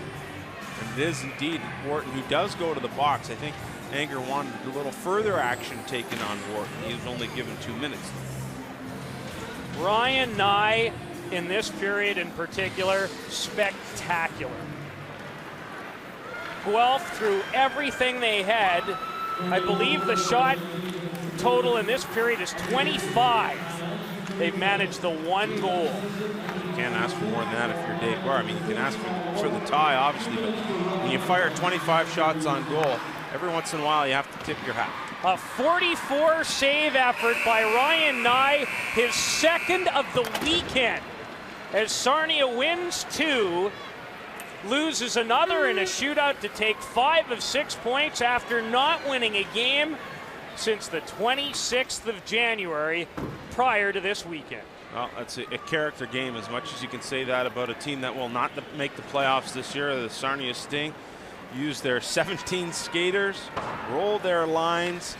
And it is indeed Wharton who does go to the box. I think Anger wanted a little further action taken on Wharton. He was only given 2 minutes. Ryan Nye, in this period in particular, spectacular. Guelph threw everything they had. I believe the shot total in this period is 25. They've managed the 1 goal. You can't ask for more than that if you're Dave Barr. I mean, you can ask for the tie, obviously, but when you fire 25 shots on goal, every once in a while you have to tip your hat. A 44 save effort by Ryan Nye, his second of the weekend, as Sarnia wins 2, loses another in a shootout to take 5 of 6 points after not winning a game since the 26th of January prior to this weekend. Well, that's a character game, as much as you can say that about a team that will not make the playoffs this year. The Sarnia Sting used their 17 skaters, rolled their lines,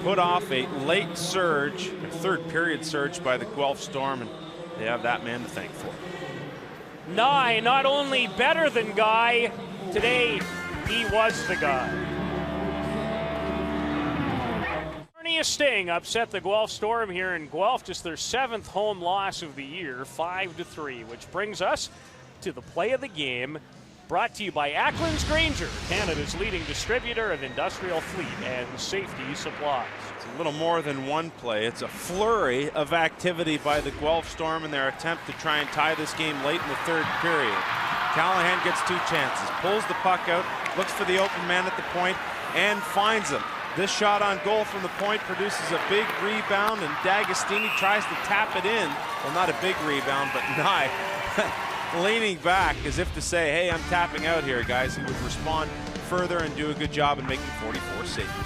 put off a late surge, a third period surge by the Guelph Storm, and they have that man to thank for. Nye, not only better than Guy, today he was the guy. Sarnia Sting upset the Guelph Storm here in Guelph, just their 7th home loss of the year, 5-3, which brings us to the play of the game, brought to you by Ackland's Granger, Canada's leading distributor of industrial fleet and safety supplies. It's a little more than one play. It's a flurry of activity by the Guelph Storm in their attempt to try and tie this game late in the 3rd period. Callahan gets 2 chances, pulls the puck out, looks for the open man at the point, and finds him. This shot on goal from the point produces a big rebound, and Dagostini tries to tap it in. Well, not a big rebound, but Nye leaning back as if to say, hey, I'm tapping out here, guys. He would respond further and do a good job in making 44 saves.